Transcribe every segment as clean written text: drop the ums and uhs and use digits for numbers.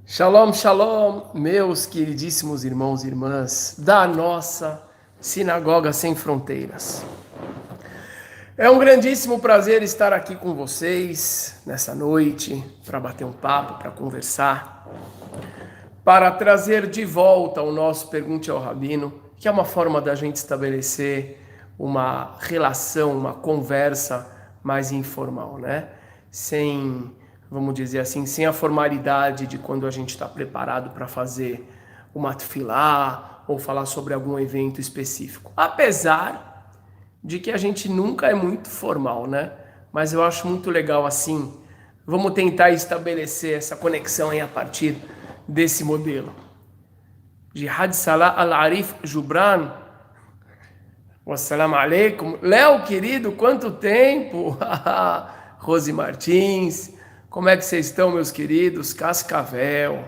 Shalom, shalom, meus queridíssimos irmãos e irmãs da nossa Sinagoga Sem Fronteiras. É um grandíssimo prazer estar aqui com vocês nessa noite para bater um papo, para conversar, para trazer de volta o nosso Pergunte ao Rabino, que é uma forma da gente estabelecer uma relação, uma conversa mais informal, né? Sem, vamos dizer assim, sem a formalidade de quando a gente está preparado para fazer uma tefilá ou falar sobre algum evento específico. Apesar de que a gente nunca é muito formal, né? Mas eu acho muito legal assim. Vamos tentar estabelecer essa conexão aí a partir desse modelo. Jihad Salah Al-Arif Jubran. Wassalamu alaikum. Léo, querido, quanto tempo? Rose Martins. Como é que vocês estão, meus queridos? Cascavel.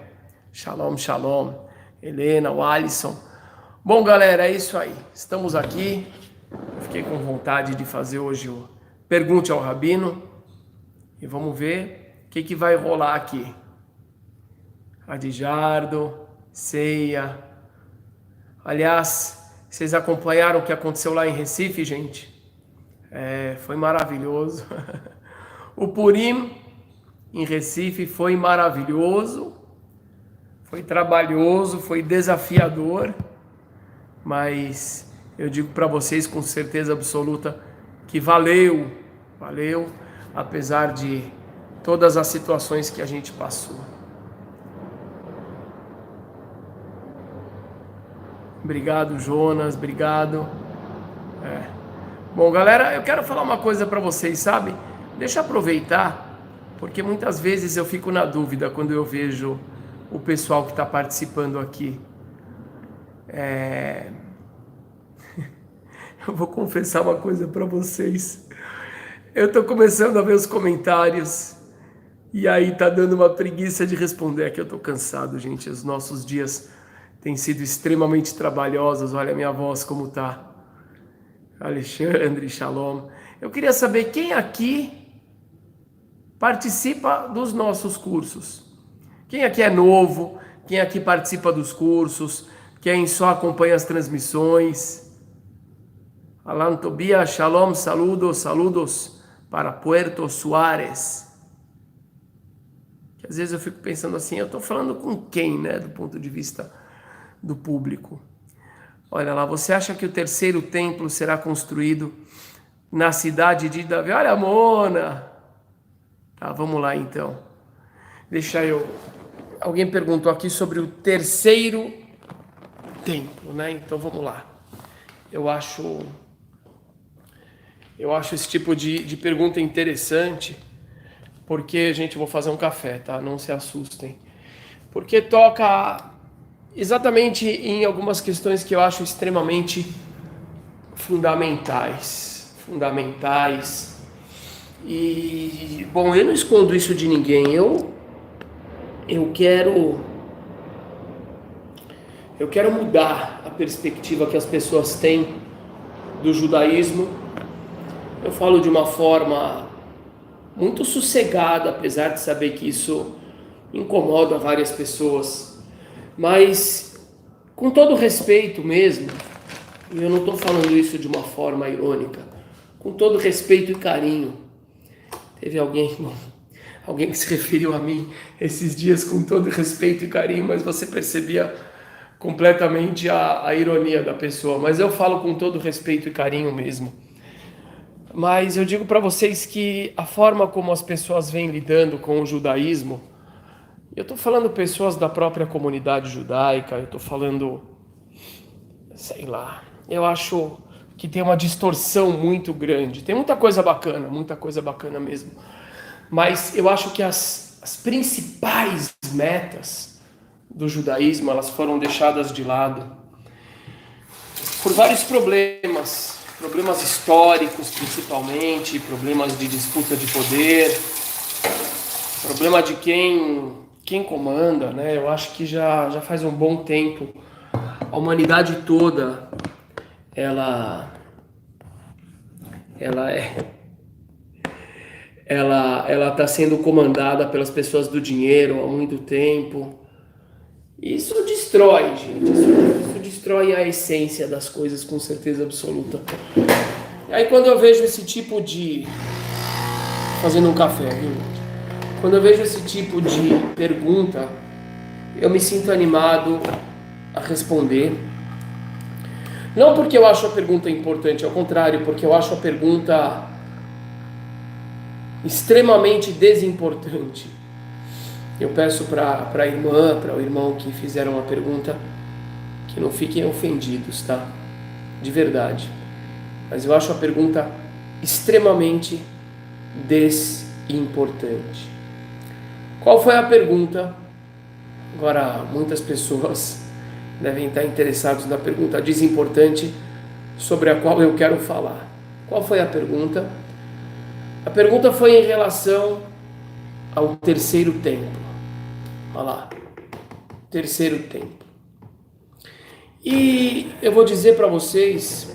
Shalom, shalom. Helena, o Alisson. Bom, galera, é isso aí. Estamos aqui. Fiquei com vontade de fazer hoje o Pergunte ao Rabino. E vamos ver o que vai rolar aqui. Adijardo, Ceia. Aliás, vocês acompanharam o que aconteceu lá em Recife, gente? Foi maravilhoso. O Purim em Recife foi maravilhoso. Foi trabalhoso, foi desafiador. Mas eu digo para vocês com certeza absoluta que valeu. Valeu, apesar de todas as situações que a gente passou. Obrigado, Jonas, obrigado. Bom, galera, eu quero falar uma coisa para vocês, sabe? Deixa eu aproveitar, porque muitas vezes eu fico na dúvida quando eu vejo o pessoal que está participando aqui. Eu vou confessar uma coisa para vocês. Eu estou começando a ver os comentários e aí tá dando uma preguiça de responder. É que eu estou cansado, gente. Os nossos dias têm sido extremamente trabalhosos. Olha a minha voz como tá. Alexandre, shalom. Eu queria saber quem aqui participa dos nossos cursos. Quem aqui é novo, quem aqui participa dos cursos, quem só acompanha as transmissões. Alan Tobias, shalom, saludos, saludos para Puerto Suárez. Que às vezes eu fico pensando assim, eu estou falando com quem, né, do ponto de vista do público. Olha lá, você acha que o terceiro templo será construído na cidade de Davi? Olha a Mona! Tá, vamos lá então. Deixa eu... Alguém perguntou aqui sobre o terceiro templo, né? Então vamos lá. Eu acho esse tipo de pergunta interessante, porque, gente, eu vou fazer um café, tá? Não se assustem. Porque toca exatamente em algumas questões que eu acho extremamente fundamentais. E, bom, eu não escondo isso de ninguém. Eu quero mudar a perspectiva que as pessoas têm do judaísmo. Eu falo de uma forma muito sossegada, apesar de saber que isso incomoda várias pessoas. Mas, com todo respeito mesmo, e eu não estou falando isso de uma forma irônica, com todo respeito e carinho. Teve alguém que se referiu a mim esses dias com todo respeito e carinho, mas você percebia completamente a ironia da pessoa. Mas eu falo com todo respeito e carinho mesmo. Mas eu digo para vocês que a forma como as pessoas vêm lidando com o judaísmo, eu estou falando pessoas da própria comunidade judaica, eu estou falando, sei lá, eu acho que tem uma distorção muito grande. Tem muita coisa bacana mesmo. Mas eu acho que as principais metas do judaísmo, elas foram deixadas de lado por vários problemas históricos principalmente, problemas de disputa de poder, problema de quem comanda, né? Eu acho que já faz um bom tempo a humanidade toda ela está sendo comandada pelas pessoas do dinheiro há muito tempo. Isso destrói, gente. Isso destrói a essência das coisas com certeza absoluta. E aí quando eu vejo esse tipo de... Fazendo um café, viu? Quando eu vejo esse tipo de pergunta, eu me sinto animado a responder. Não porque eu acho a pergunta importante, ao contrário, porque eu acho a pergunta extremamente desimportante. Eu peço para a irmã, para o irmão que fizeram a pergunta, que não fiquem ofendidos, tá? De verdade. Mas eu acho a pergunta extremamente desimportante. Qual foi a pergunta? Agora, muitas pessoas devem estar interessados na pergunta desimportante sobre a qual eu quero falar. Qual foi a pergunta? A pergunta foi em relação ao terceiro templo. Olha lá, terceiro templo. E eu vou dizer para vocês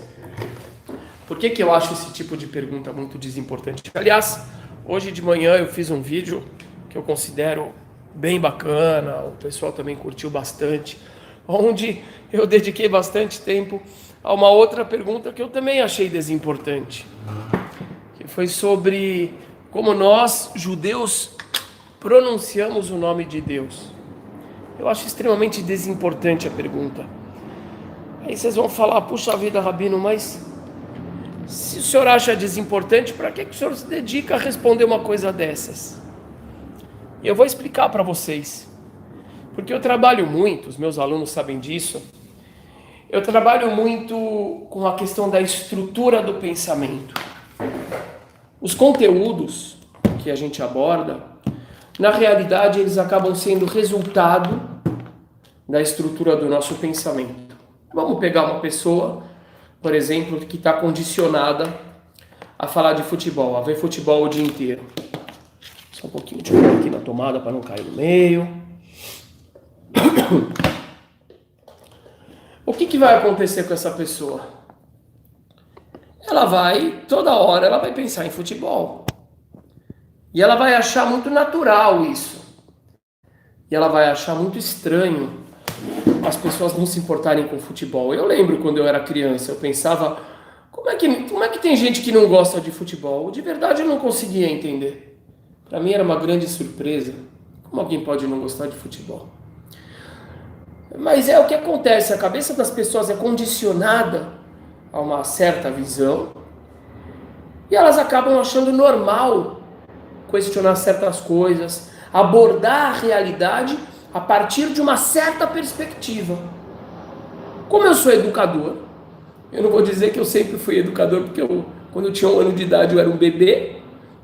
por que eu acho esse tipo de pergunta muito desimportante. Aliás, hoje de manhã eu fiz um vídeo que eu considero bem bacana, o pessoal também curtiu bastante, onde eu dediquei bastante tempo a uma outra pergunta que eu também achei desimportante, que foi sobre como nós, judeus, pronunciamos o nome de Deus. Eu acho extremamente desimportante a pergunta. Aí vocês vão falar, puxa vida, Rabino, mas se o senhor acha desimportante, para que o senhor se dedica a responder uma coisa dessas? E eu vou explicar para vocês. Porque eu trabalho muito, os meus alunos sabem disso, eu trabalho muito com a questão da estrutura do pensamento. Os conteúdos que a gente aborda, na realidade, eles acabam sendo resultado da estrutura do nosso pensamento. Vamos pegar uma pessoa, por exemplo, que está condicionada a falar de futebol, a ver futebol o dia inteiro. Só um pouquinho de água aqui na tomada para não cair no meio. O que vai acontecer com essa pessoa? Ela vai, toda hora, ela vai pensar em futebol. E ela vai achar muito natural isso. E ela vai achar muito estranho as pessoas não se importarem com futebol. Eu lembro quando eu era criança, eu pensava, como é que tem gente que não gosta de futebol? De verdade eu não conseguia entender. Para mim era uma grande surpresa. Como alguém pode não gostar de futebol? Mas é o que acontece, a cabeça das pessoas é condicionada a uma certa visão e elas acabam achando normal questionar certas coisas, abordar a realidade a partir de uma certa perspectiva. Como eu sou educador, eu não vou dizer que eu sempre fui educador, porque quando eu tinha 1 ano de idade eu era um bebê,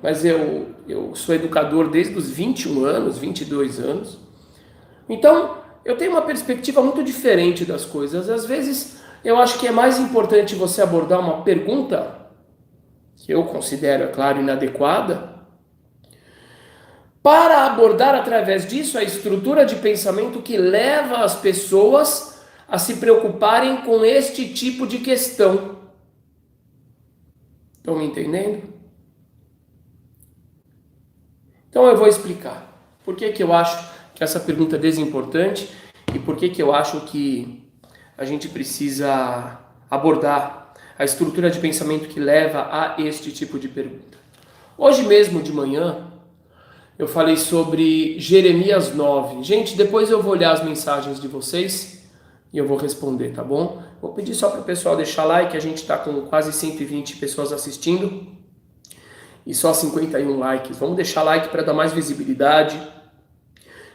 mas eu sou educador desde os 21 anos, 22 anos. Então, eu tenho uma perspectiva muito diferente das coisas. Às vezes, eu acho que é mais importante você abordar uma pergunta, que eu considero, é claro, inadequada, para abordar através disso a estrutura de pensamento que leva as pessoas a se preocuparem com este tipo de questão. Estão me entendendo? Então eu vou explicar por que eu acho que essa pergunta é desimportante e por que eu acho que a gente precisa abordar a estrutura de pensamento que leva a este tipo de pergunta. Hoje mesmo de manhã eu falei sobre Jeremias 9. Gente, depois eu vou olhar as mensagens de vocês e eu vou responder, tá bom? Vou pedir só para o pessoal deixar like, a gente está com quase 120 pessoas assistindo e só 51 likes. Vamos deixar like para dar mais visibilidade.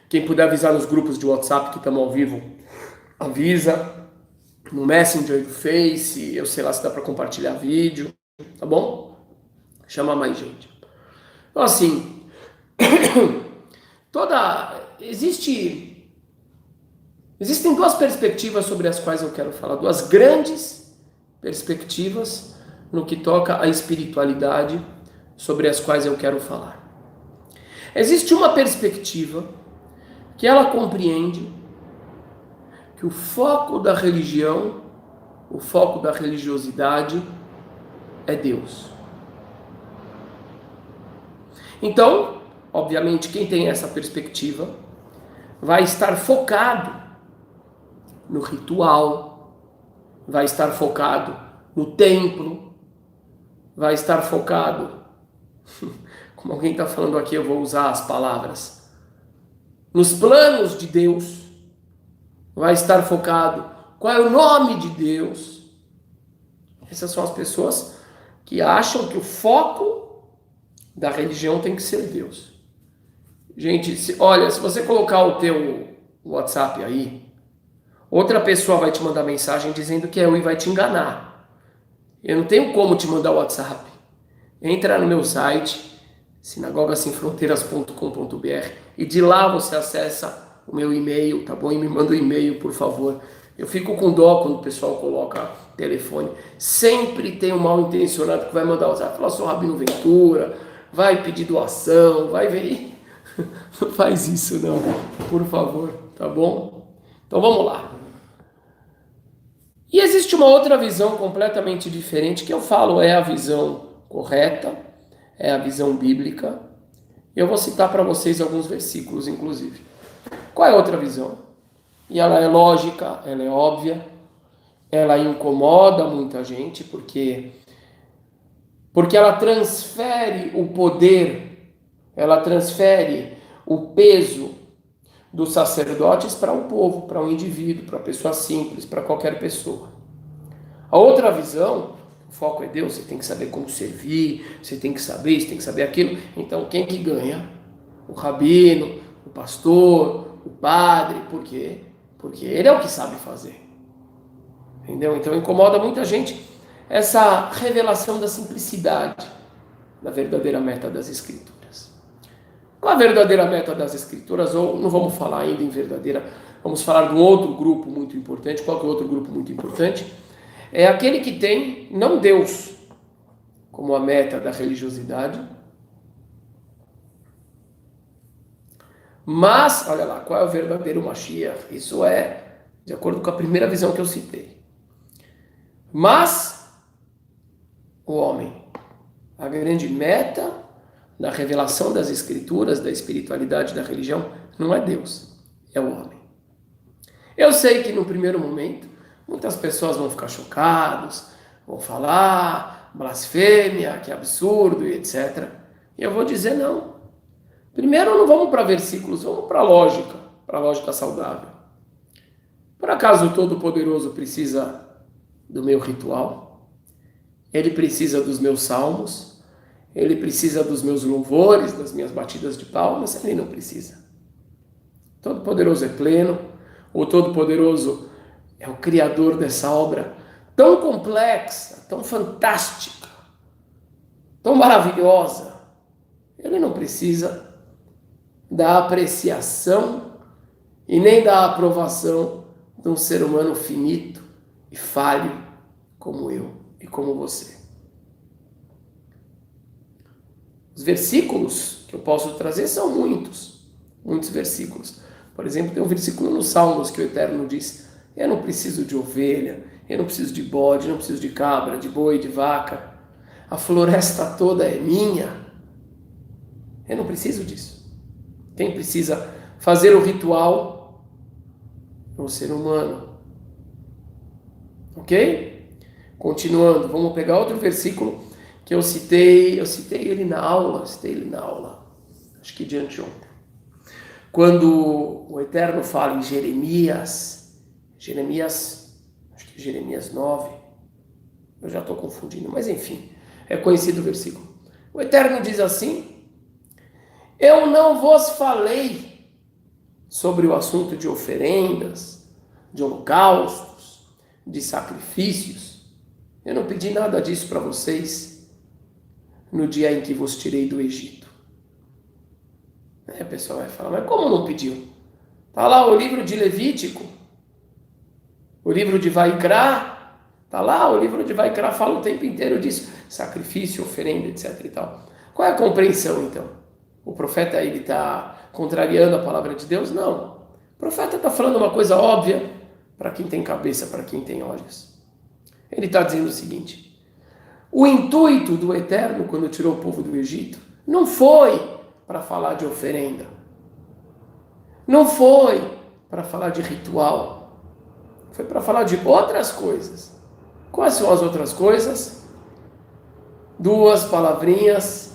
Quem puder avisar nos grupos de WhatsApp que estamos ao vivo, avisa. No Messenger do Face, eu sei lá se dá para compartilhar vídeo, tá bom? Chamar mais gente. Então assim, existem duas perspectivas sobre as quais eu quero falar, duas grandes perspectivas no que toca à espiritualidade sobre as quais eu quero falar. Existe uma perspectiva que ela compreende que o foco da religião, o foco da religiosidade é Deus. Então, obviamente, quem tem essa perspectiva vai estar focado no ritual, vai estar focado no templo, vai estar focado, como alguém está falando aqui, eu vou usar as palavras, nos planos de Deus, vai estar focado qual é o nome de Deus. Essas são as pessoas que acham que o foco da religião tem que ser Deus. Gente, olha, se você colocar o teu WhatsApp aí, outra pessoa vai te mandar mensagem dizendo que é eu e vai te enganar. Eu não tenho como te mandar o WhatsApp. Entra no meu site, sinagogasemfronteiras.com.br, e de lá você acessa o meu e-mail, tá bom? E me manda um e-mail, por favor. Eu fico com dó quando o pessoal coloca telefone. Sempre tem um mal intencionado que vai mandar o WhatsApp, falar, sou Rabino Ventura, vai pedir doação, vai ver. Não faz isso não, por favor, tá bom? Então vamos lá. E existe uma outra visão completamente diferente, que eu falo é a visão correta, é a visão bíblica. Eu vou citar para vocês alguns versículos, inclusive. Qual é a outra visão? E ela é lógica, ela é óbvia, ela incomoda muita gente, porque ela transfere o poder, ela transfere o peso dos sacerdotes para o povo, para o indivíduo, para a pessoa simples, para qualquer pessoa. A outra visão, o foco é Deus, você tem que saber como servir, você tem que saber isso, tem que saber aquilo. Então quem que ganha? O rabino, o pastor, o padre. Por quê? Porque ele é o que sabe fazer. Entendeu? Então incomoda muita gente essa revelação da simplicidade da verdadeira meta das Escrituras. Qual a verdadeira meta das Escrituras? Ou não vamos falar ainda em verdadeira, vamos falar de um outro grupo muito importante. Qual que é o outro grupo muito importante? É aquele que tem, não Deus, como a meta da religiosidade, mas, olha lá, qual é o verdadeiro Mashiach? Isso é de acordo com a primeira visão que eu citei. Mas, o homem, a grande meta da revelação das Escrituras, da espiritualidade, da religião, não é Deus, é o homem. Eu sei que no primeiro momento, muitas pessoas vão ficar chocadas, vão falar blasfêmia, que absurdo e etc. E eu vou dizer não. Primeiro não vamos para versículos, vamos para a lógica saudável. Por acaso o Todo-Poderoso precisa do meu ritual? Ele precisa dos meus salmos? Ele precisa dos meus louvores, das minhas batidas de palmas? Ele não precisa. Todo-Poderoso é pleno, o Todo-Poderoso é o Criador dessa obra tão complexa, tão fantástica, tão maravilhosa. Ele não precisa da apreciação e nem da aprovação de um ser humano finito e falho como eu e como você. Os versículos que eu posso trazer são muitos versículos. Por exemplo, tem um versículo nos Salmos que o Eterno diz: eu não preciso de ovelha, eu não preciso de bode, eu não preciso de cabra, de boi, de vaca. A floresta toda é minha. Eu não preciso disso. Quem precisa fazer o ritual é o ser humano. Ok? Continuando, vamos pegar outro versículo que eu citei ele na aula, acho que de anteontem. Quando o Eterno fala em Jeremias, acho que Jeremias 9, eu já estou confundindo, mas enfim, é conhecido o versículo. O Eterno diz assim: eu não vos falei sobre o assunto de oferendas, de holocaustos, de sacrifícios. Eu não pedi nada disso para vocês no dia em que vos tirei do Egito. Aí a pessoa vai falar, mas como não pediu? Está lá o livro de Levítico, o livro de Vaikra, está lá o livro de Vaikra, fala o tempo inteiro disso, sacrifício, oferenda, etc. e tal. Qual é a compreensão então? O profeta ele está contrariando a palavra de Deus? Não. O profeta está falando uma coisa óbvia para quem tem cabeça, para quem tem olhos. Ele está dizendo o seguinte: o intuito do Eterno, quando tirou o povo do Egito, não foi para falar de oferenda. Não foi para falar de ritual. Foi para falar de outras coisas. Quais são as outras coisas? Duas palavrinhas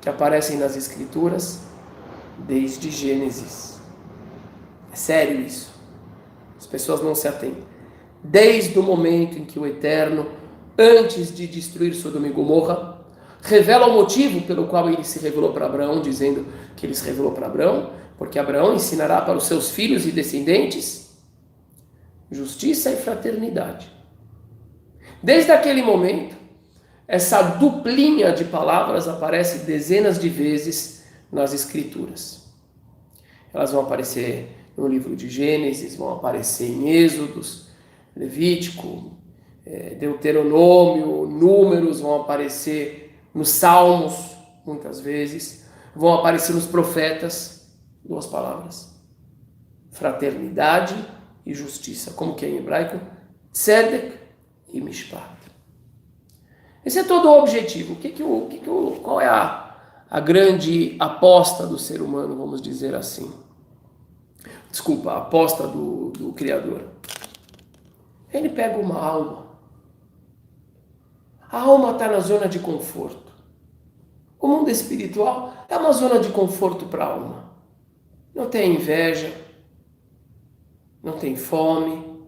que aparecem nas Escrituras desde Gênesis. É sério isso. As pessoas não se atentam. Desde o momento em que o Eterno, antes de destruir Sodoma e Gomorra, revela o motivo pelo qual ele se revelou para Abraão, dizendo que ele se revelou para Abraão, porque Abraão ensinará para os seus filhos e descendentes justiça e fraternidade. Desde aquele momento, essa duplinha de palavras aparece dezenas de vezes nas Escrituras. Elas vão aparecer no livro de Gênesis, vão aparecer em Êxodos, Levítico, Deuteronômio, Números, vão aparecer nos Salmos, muitas vezes, vão aparecer nos profetas, duas palavras, fraternidade e justiça, como que é em hebraico? Tzedek e Mishpat. Esse é todo o objetivo. Qual é a grande aposta do ser humano, vamos dizer assim? Desculpa, a aposta do Criador. Ele pega uma alma. A alma está na zona de conforto. O mundo espiritual é uma zona de conforto para a alma. Não tem inveja, não tem fome.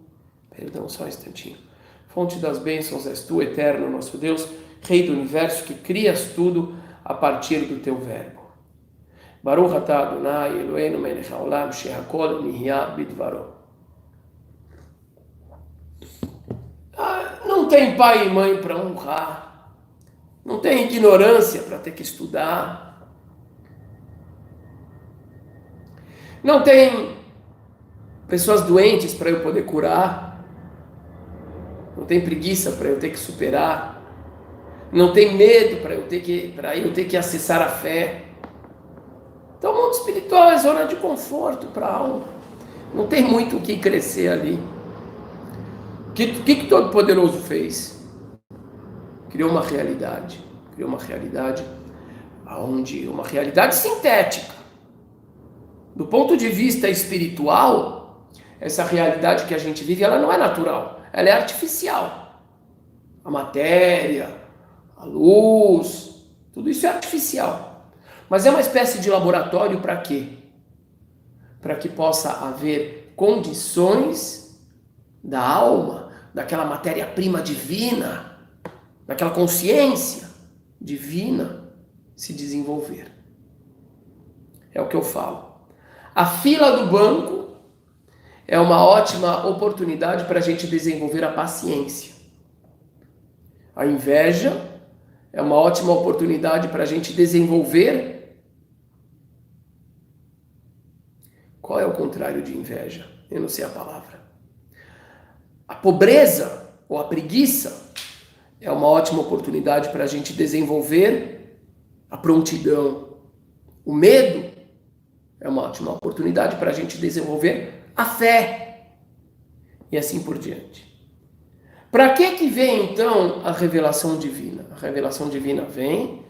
Perdão, só um instantinho. Fonte das bênçãos és tu, eterno nosso Deus, Rei do universo, que crias tudo a partir do teu verbo. Baruch atah Adonai Eloheinu melech haolam shehakol nihya bidvaro. Não tem pai e mãe para honrar. Não tem ignorância para ter que estudar. Não tem pessoas doentes para eu poder curar. Não tem preguiça para eu ter que superar. Não tem medo para eu ter que acessar a fé. Então o mundo espiritual é zona de conforto para a alma. Não tem muito o que crescer ali. O que Todo-Poderoso fez? Criou uma realidade. Uma realidade sintética. Do ponto de vista espiritual, essa realidade que a gente vive, ela não é natural. Ela é artificial. A matéria, a luz, tudo isso é artificial. Mas é uma espécie de laboratório para quê? Para que possa haver condições da alma, daquela matéria-prima divina, daquela consciência divina se desenvolver. É o que eu falo. A fila do banco é uma ótima oportunidade para a gente desenvolver a paciência. A inveja é uma ótima oportunidade para a gente desenvolver. Qual é o contrário de inveja? Eu não sei a palavra. A pobreza ou a preguiça é uma ótima oportunidade para a gente desenvolver a prontidão. O medo é uma ótima oportunidade para a gente desenvolver a fé. E assim por diante. Para que vem então a revelação divina? A revelação divina vem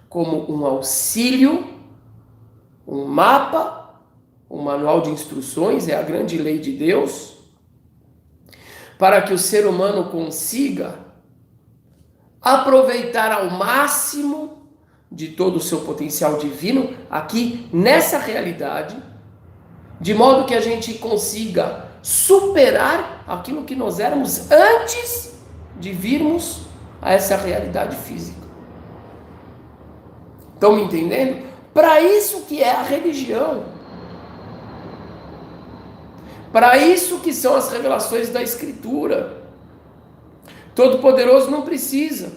como um auxílio, um mapa, um manual de instruções, é a grande lei de Deus, para que o ser humano consiga aproveitar ao máximo de todo o seu potencial divino aqui nessa realidade, de modo que a gente consiga superar aquilo que nós éramos antes de virmos a essa realidade física. Estão me entendendo? Para isso que é a religião. Para isso que são as revelações da Escritura. Todo-Poderoso não precisa.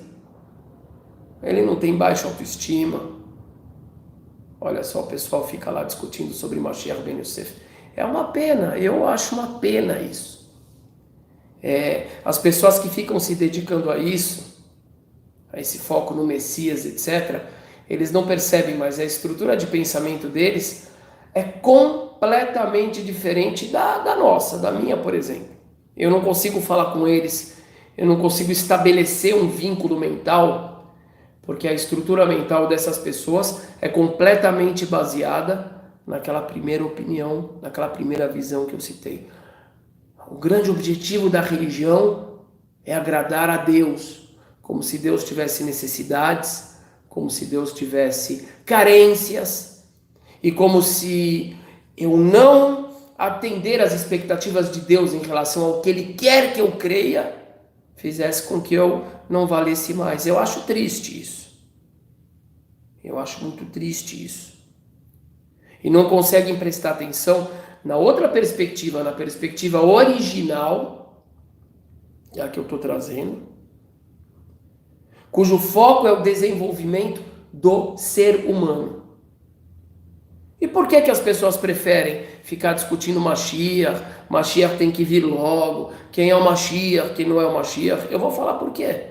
Ele não tem baixa autoestima. Olha só, o pessoal fica lá discutindo sobre Mashiach ben Yosef. É uma pena, eu acho uma pena isso. As pessoas que ficam se dedicando a isso, a esse foco no Messias, etc., eles não percebem, mas a estrutura de pensamento deles é completamente diferente da nossa, da minha, por exemplo. Eu não consigo falar com eles, eu não consigo estabelecer um vínculo mental, porque a estrutura mental dessas pessoas é completamente baseada naquela primeira opinião, naquela primeira visão que eu citei. O grande objetivo da religião é agradar a Deus, como se Deus tivesse necessidades, como se Deus tivesse carências, e como se eu não atender às expectativas de Deus em relação ao que Ele quer que eu creia, fizesse com que eu não valesse mais. Eu acho triste isso. Eu acho muito triste isso. E não conseguem prestar atenção na outra perspectiva, na perspectiva original, que é a que eu estou trazendo, cujo foco é o desenvolvimento do ser humano. E por que as pessoas preferem ficar discutindo Mashiach tem que vir logo, quem é o Mashiach, quem não é o Mashiach? Eu vou falar por quê.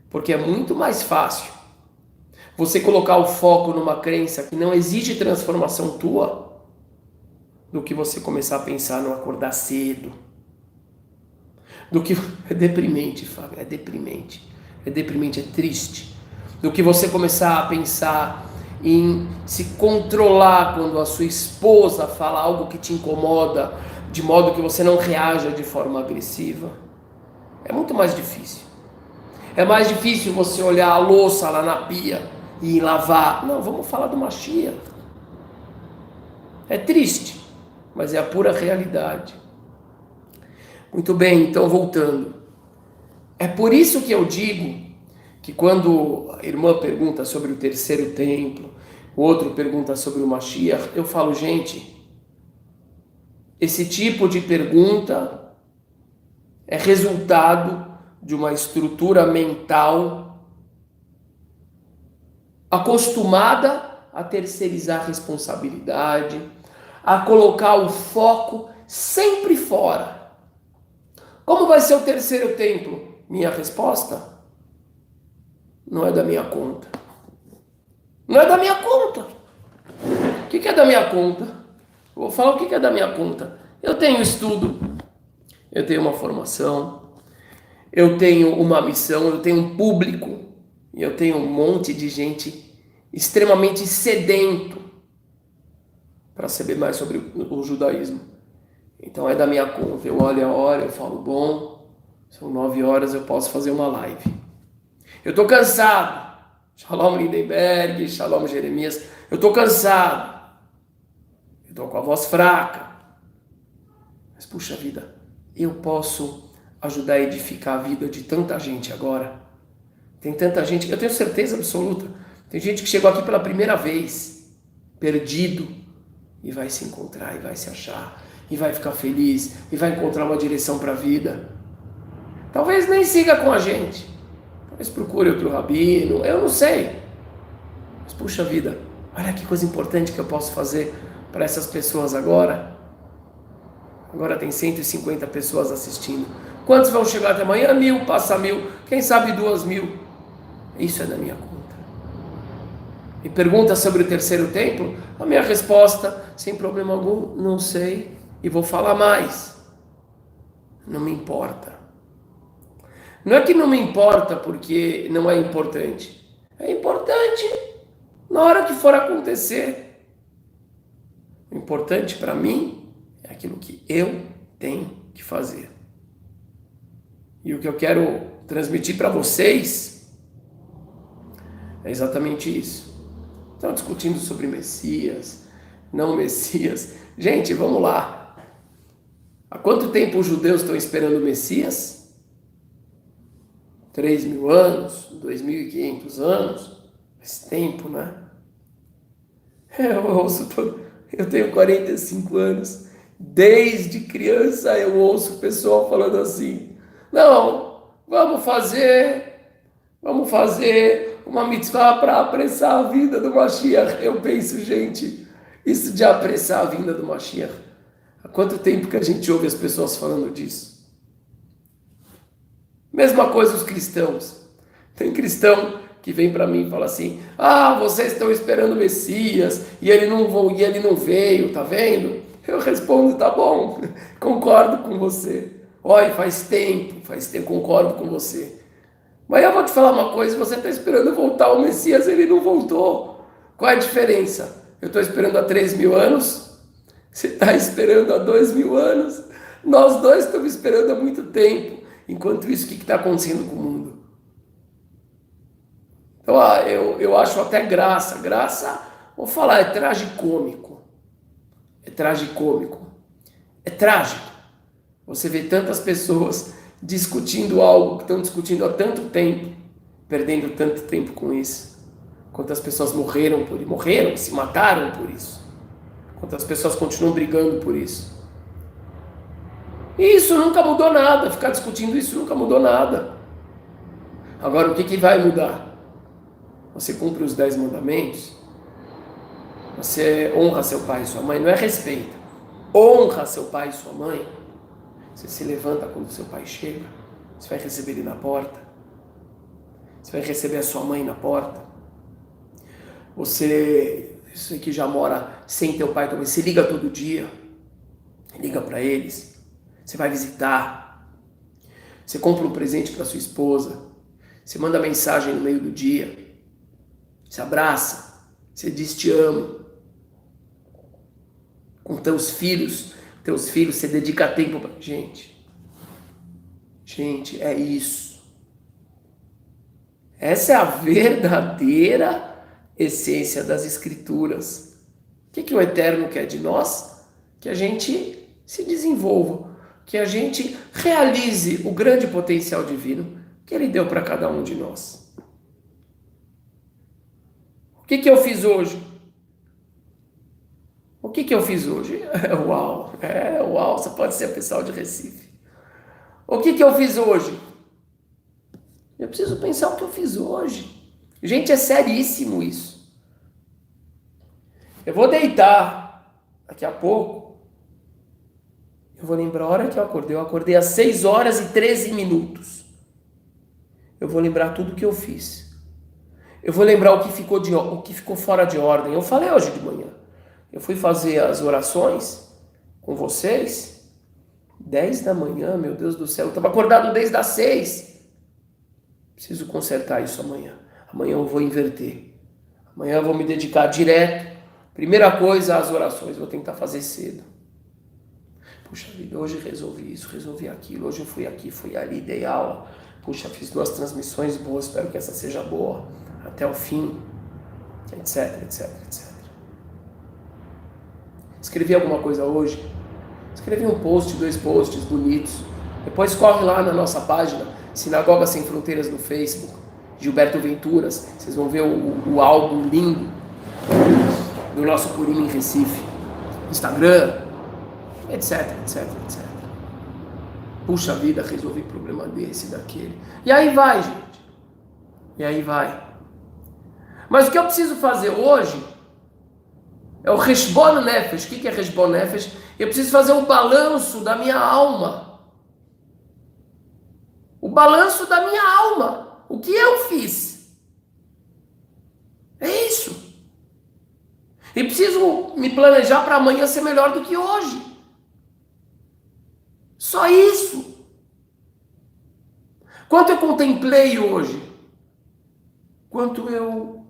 Porque é muito mais fácil você colocar o foco numa crença que não exige transformação tua, do que você começar a pensar no acordar cedo. É deprimente, Fábio, é deprimente. É deprimente, é triste. Do que você começar a pensar em se controlar quando a sua esposa fala algo que te incomoda, de modo que você não reaja de forma agressiva. É muito mais difícil. É mais difícil você olhar a louça lá na pia e lavar. Não, vamos falar do Mashiach. É triste, mas é a pura realidade. Muito bem, então voltando. É por isso que eu digo que quando a irmã pergunta sobre o terceiro templo, o outro pergunta sobre o Mashiach, eu falo, gente, esse tipo de pergunta é resultado de uma estrutura mental acostumada a terceirizar a responsabilidade, a colocar o foco sempre fora. Como vai ser o terceiro templo? Minha resposta? Não é da minha conta. Não é da minha conta. O que é da minha conta? Eu vou falar o que é da minha conta. Eu tenho estudo, eu tenho uma formação, eu tenho uma missão, eu tenho um público, e eu tenho um monte de gente extremamente sedento para saber mais sobre o judaísmo. Então é da minha conta. Eu olho a hora, eu falo, bom, são 9 horas, eu posso fazer uma live. Eu estou cansado. Shalom Lindenberg, Shalom Jeremias. Eu estou cansado. Eu estou com a voz fraca. Mas puxa vida, eu posso ajudar a edificar a vida de tanta gente agora. Tem tanta gente, eu tenho certeza absoluta. Tem gente que chegou aqui pela primeira vez, perdido, e vai se encontrar, e vai se achar, e vai ficar feliz, e vai encontrar uma direção para a vida. Talvez nem siga com a gente. Talvez procure outro rabino, eu não sei. Mas puxa vida, olha que coisa importante que eu posso fazer para essas pessoas agora. Agora tem 150 pessoas assistindo. Quantos vão chegar até amanhã? 1000, passa 1000, quem sabe 2000. Isso é da minha conta. E pergunta sobre o terceiro templo? A minha resposta, sem problema algum, não sei. E vou falar mais. Não me importa. Não é que não me importa porque não é importante. É importante na hora que for acontecer. O importante para mim é aquilo que eu tenho que fazer. E o que eu quero transmitir para vocês é exatamente isso. Estão discutindo sobre Messias, não Messias. Gente, vamos lá. Há quanto tempo os judeus estão esperando o Messias? 3.000 anos, 2.500 anos, faz tempo, né? Eu tenho 45 anos, desde criança eu ouço o pessoal falando assim, não, vamos fazer uma mitzvah para apressar a vinda do Mashiach. Eu penso, gente, isso de apressar a vinda do Mashiach, há quanto tempo que a gente ouve as pessoas falando disso? Mesma coisa os cristãos. Tem cristão que vem para mim e fala assim, vocês estão esperando o Messias e ele não veio, tá vendo? Eu respondo, tá bom, concordo com você. Olha, faz tempo, concordo com você. Mas eu vou te falar uma coisa, você está esperando voltar o Messias, ele não voltou. Qual é a diferença? Eu estou esperando há 3.000 anos, você está esperando há 2.000 anos, nós dois estamos esperando há muito tempo. Enquanto isso, o que está acontecendo com o mundo? Então, eu acho até graça, vou falar, é tragicômico. É tragicômico. É trágico. Você vê tantas pessoas discutindo algo que estão discutindo há tanto tempo, perdendo tanto tempo com isso. Quantas pessoas morreram, se mataram por isso. Quantas pessoas continuam brigando por isso. E isso nunca mudou nada, ficar discutindo isso nunca mudou nada. Agora, o que vai mudar? Você cumpre os 10 mandamentos, você honra seu pai e sua mãe, não é respeito. Honra seu pai e sua mãe. Você se levanta quando seu pai chega, você vai receber ele na porta, você vai receber a sua mãe na porta. Você que já mora sem teu pai também, você liga todo dia, liga para eles, você vai visitar, você compra um presente para sua esposa, você manda mensagem no meio do dia, você abraça, você diz te amo. Com teus filhos, você dedica tempo para gente. Gente, é isso. Essa é a verdadeira essência das Escrituras. O que o Eterno quer de nós? Que a gente se desenvolva, que a gente realize o grande potencial divino que Ele deu para cada um de nós. O que eu fiz hoje? O que eu fiz hoje? Uau, você pode ser pessoal de Recife. O que eu fiz hoje? Eu preciso pensar o que eu fiz hoje. Gente, é seríssimo isso. Eu vou deitar daqui a pouco. Eu vou lembrar a hora que eu acordei. Eu acordei às 6h13. Eu vou lembrar tudo que eu fiz. Eu vou lembrar o que ficou fora de ordem. Eu falei hoje de manhã. Eu fui fazer as orações com vocês, 10 da manhã, meu Deus do céu. Eu estava acordado desde as 6. Preciso consertar isso amanhã. Amanhã eu vou inverter. Amanhã eu vou me dedicar direto. Primeira coisa, as orações. Vou tentar fazer cedo. Puxa vida, hoje resolvi isso, resolvi aquilo. Hoje eu fui aqui, fui ali, dei aula. Puxa, fiz 2 transmissões boas. Espero que essa seja boa até o fim. Etc, etc, etc. Escrevi alguma coisa hoje? Escrevi um post, 2 posts bonitos. Depois corre lá na nossa página, Sinagoga Sem Fronteiras no Facebook, Gilberto Venturas. Vocês vão ver o álbum lindo do nosso Purim em Recife. Instagram, etc, etc, etc. Puxa vida, resolvi problema desse, daquele. E aí vai, gente. E aí vai. Mas o que eu preciso fazer hoje é o Heshbon Nefesh. O que é Heshbon Nefesh? Eu preciso fazer um balanço da minha alma. O balanço da minha alma. O que eu fiz? É isso. E preciso me planejar para amanhã ser melhor do que hoje. Só isso. Quanto eu contemplei hoje? Quanto eu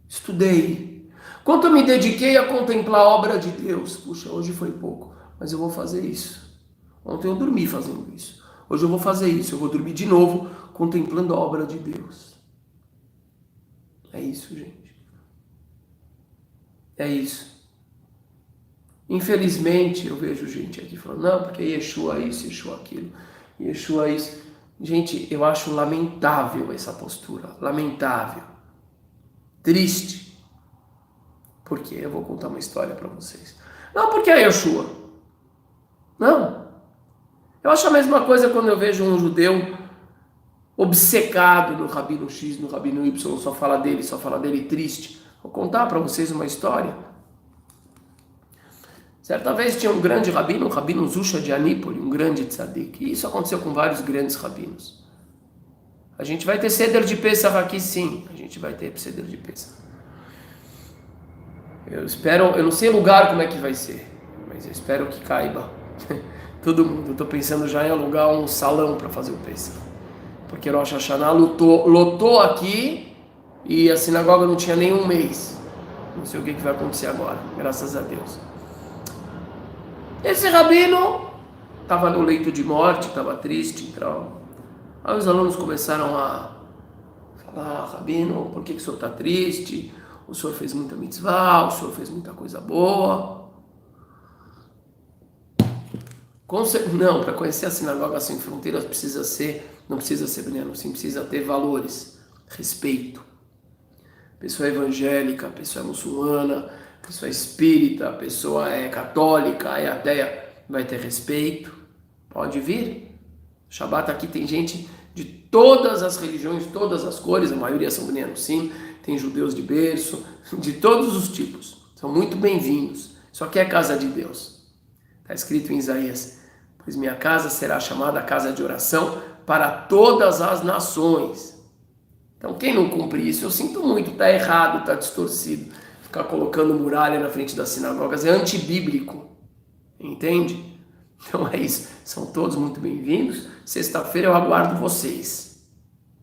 estudei? Quanto eu me dediquei a contemplar a obra de Deus? Puxa, hoje foi pouco, mas eu vou fazer isso. Ontem eu dormi fazendo isso. Hoje eu vou fazer isso. Eu vou dormir de novo contemplando a obra de Deus. É isso, gente. É isso. Infelizmente, eu vejo gente aqui falando, não, porque Yeshua isso, Yeshua aquilo, Yeshua isso. Gente, eu acho lamentável essa postura. Lamentável. Triste. Por quê? Eu vou contar uma história para vocês. Não, porque é Yeshua. Não. Eu acho a mesma coisa quando eu vejo um judeu obcecado no Rabino X, no Rabino Y, só fala dele triste. Vou contar para vocês uma história. Certa vez tinha um grande rabino, o Rabino Zusha de Anípoli, um grande tzadik. E isso aconteceu com vários grandes rabinos. A gente vai ter Seder de Pesach aqui, sim. A gente vai ter Seder de Pesach. Eu não sei o lugar como é que vai ser, mas eu espero que caiba todo mundo. Eu estou pensando já em alugar um salão para fazer o Pesach. Porque Rosh Hashanah lotou aqui e a sinagoga não tinha nem um mês. Não sei o que vai acontecer agora, graças a Deus. Esse rabino estava no leito de morte, estava triste, então. Aí os alunos começaram a falar: rabino, por que o senhor está triste? O senhor fez muita mitzvah, o senhor fez muita coisa boa. Não, para conhecer a sinagoga sem fronteiras não precisa ser Bnei sim, precisa ter valores, respeito. Pessoa evangélica, pessoa muçulmana, pessoa espírita, pessoa católica, ateia, vai ter respeito. Pode vir. Shabbat aqui tem gente de todas as religiões, todas as cores, a maioria são Bnei sim, tem judeus de berço, de todos os tipos. São muito bem-vindos. Isso aqui é casa de Deus. Está escrito em Isaías: pois minha casa será chamada casa de oração para todas as nações. Então quem não cumpre isso, eu sinto muito, está errado, está distorcido. Ficar colocando muralha na frente das sinagogas é antibíblico, entende? Então é isso, são todos muito bem-vindos. Sexta-feira eu aguardo vocês,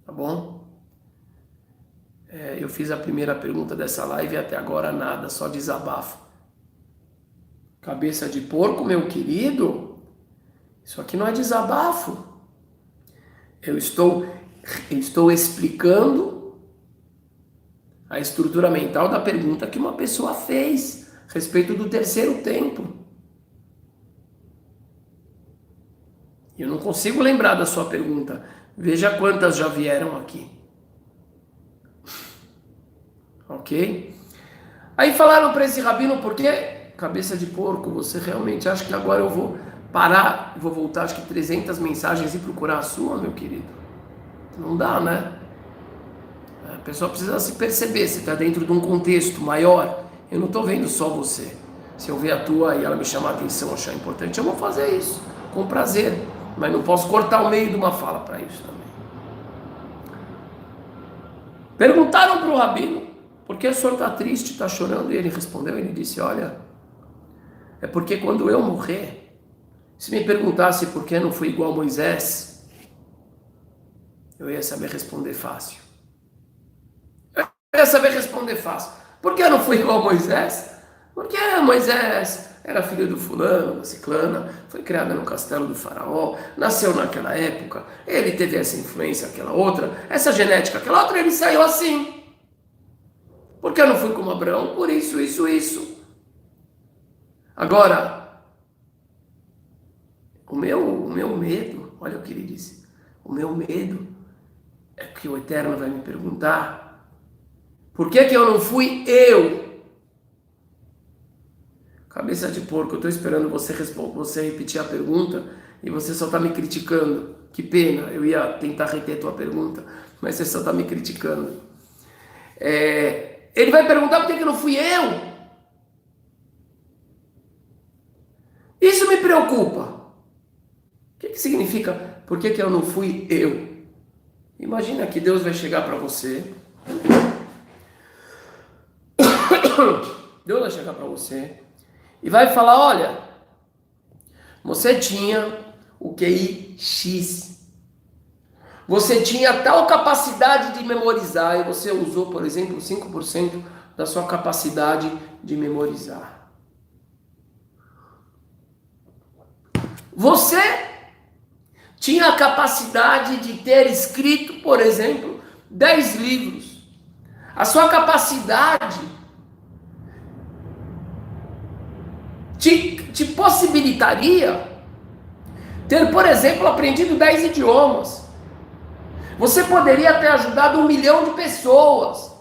tá bom? Eu fiz a primeira pergunta dessa live e até agora nada, só desabafo. Cabeça de porco, meu querido, isso aqui não é desabafo. Eu estou explicando a estrutura mental da pergunta que uma pessoa fez a respeito do terceiro templo. Eu não consigo lembrar da sua pergunta. Veja quantas já vieram aqui. Ok? Aí falaram para esse rabino: por quê? Cabeça de porco, você realmente acha que agora eu vou parar, vou voltar acho que 300 mensagens e procurar a sua, meu querido? Não dá, né? A pessoa precisa se perceber, você está dentro de um contexto maior. Eu não estou vendo só você. Se eu ver a tua e ela me chamar a atenção, achar importante, eu vou fazer isso, com prazer. Mas não posso cortar o meio de uma fala para isso também. Perguntaram para o rabino: por que o senhor está triste, está chorando? E ele respondeu, ele disse: olha, é porque quando eu morrer, se me perguntasse por que não fui igual a Moisés, eu ia saber responder fácil. Por que eu não fui igual a Moisés? Porque Moisés era filho do fulano, da ciclana, foi criado no castelo do faraó, nasceu naquela época, ele teve essa influência, aquela outra, essa genética, aquela outra, ele saiu assim. Por que eu não fui como Abraão? Por isso. Agora, o meu medo, olha o que ele disse, o meu medo é que o Eterno vai me perguntar: por que eu não fui eu? Cabeça de porco, eu estou esperando você repetir a pergunta e você só está me criticando. Que pena, eu ia tentar reter a tua pergunta, mas você só está me criticando. Ele vai perguntar por que eu não fui eu? Isso me preocupa. O que significa por que eu não fui eu? Imagina que Deus vai chegar para você. Deus vai chegar para você e vai falar: olha, você tinha o QI X. Você tinha tal capacidade de memorizar e você usou, por exemplo, 5% da sua capacidade de memorizar. Você tinha a capacidade de ter escrito, por exemplo, 10 livros. A sua capacidade te possibilitaria ter, por exemplo, aprendido 10 idiomas. Você poderia ter ajudado 1 milhão de pessoas.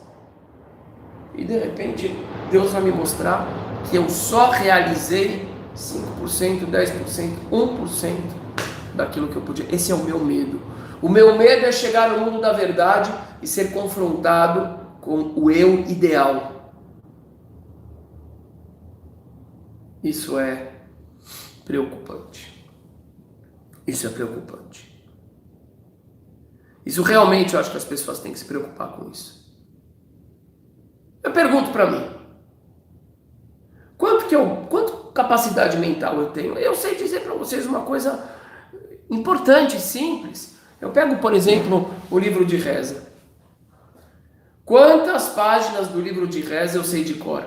E de repente, Deus vai me mostrar que eu só realizei 5%, 10%, 1% daquilo que eu podia. Esse é o meu medo. O meu medo é chegar no mundo da verdade e ser confrontado com o eu ideal. Isso é preocupante. Isso é preocupante. Isso realmente eu acho que as pessoas têm que se preocupar com isso. Eu pergunto para mim: quanto capacidade mental eu tenho? Eu sei dizer para vocês uma coisa importante, simples. Eu pego, por exemplo, o livro de reza. Quantas páginas do livro de reza eu sei de cor?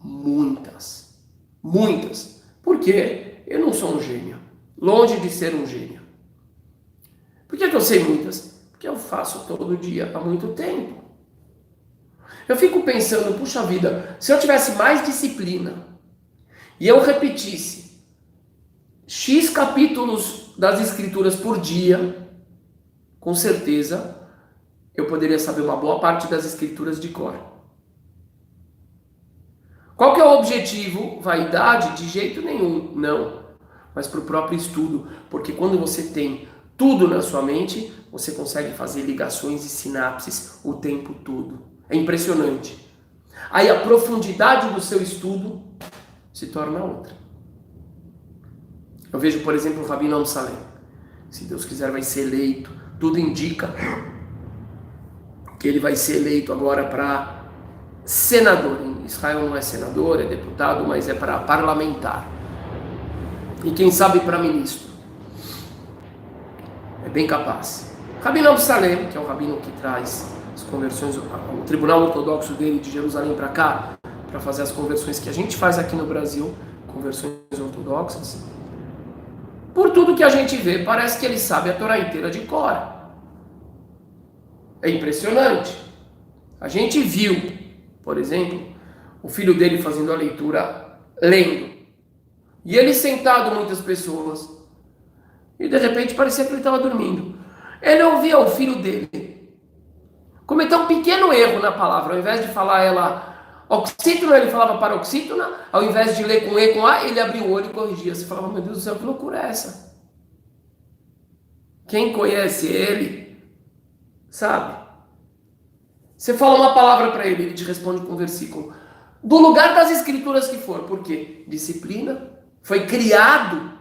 Muitas. Muitas. Por quê? Eu não sou um gênio. Longe de ser um gênio. Por que eu sei muitas? Porque eu faço todo dia há muito tempo. Eu fico pensando, puxa vida, se eu tivesse mais disciplina e eu repetisse X capítulos das escrituras por dia, com certeza eu poderia saber uma boa parte das escrituras de cor. Qual que é o objetivo? Vaidade? De jeito nenhum, não. Mas para o próprio estudo, porque quando você tem tudo na sua mente, você consegue fazer ligações e sinapses o tempo todo. É impressionante. Aí a profundidade do seu estudo se torna outra. Eu vejo, por exemplo, o Rabino Amsalem. Se Deus quiser, vai ser eleito. Tudo indica que ele vai ser eleito agora para senador. Em Israel não é senador, é deputado, mas é para parlamentar. E quem sabe para ministro. É bem capaz. Rabino Amsalem, que é o rabino que traz as conversões, o tribunal ortodoxo dele de Jerusalém para cá, para fazer as conversões que a gente faz aqui no Brasil, conversões ortodoxas. Por tudo que a gente vê, parece que ele sabe a Torá inteira de cor. É impressionante. A gente viu, por exemplo, o filho dele fazendo a leitura, lendo. E ele sentado, muitas pessoas. E de repente parecia que ele estava dormindo. Ele ouvia o filho dele cometer um pequeno erro na palavra. Ao invés de falar ela oxítona, ele falava paroxítona. Ao invés de ler com E, com A, ele abria o olho e corrigia. Você falava, meu Deus do céu, que loucura é essa? Quem conhece ele, sabe? Você fala uma palavra para ele, ele te responde com um versículo. Do lugar das escrituras que for. Por quê? Disciplina. Foi criado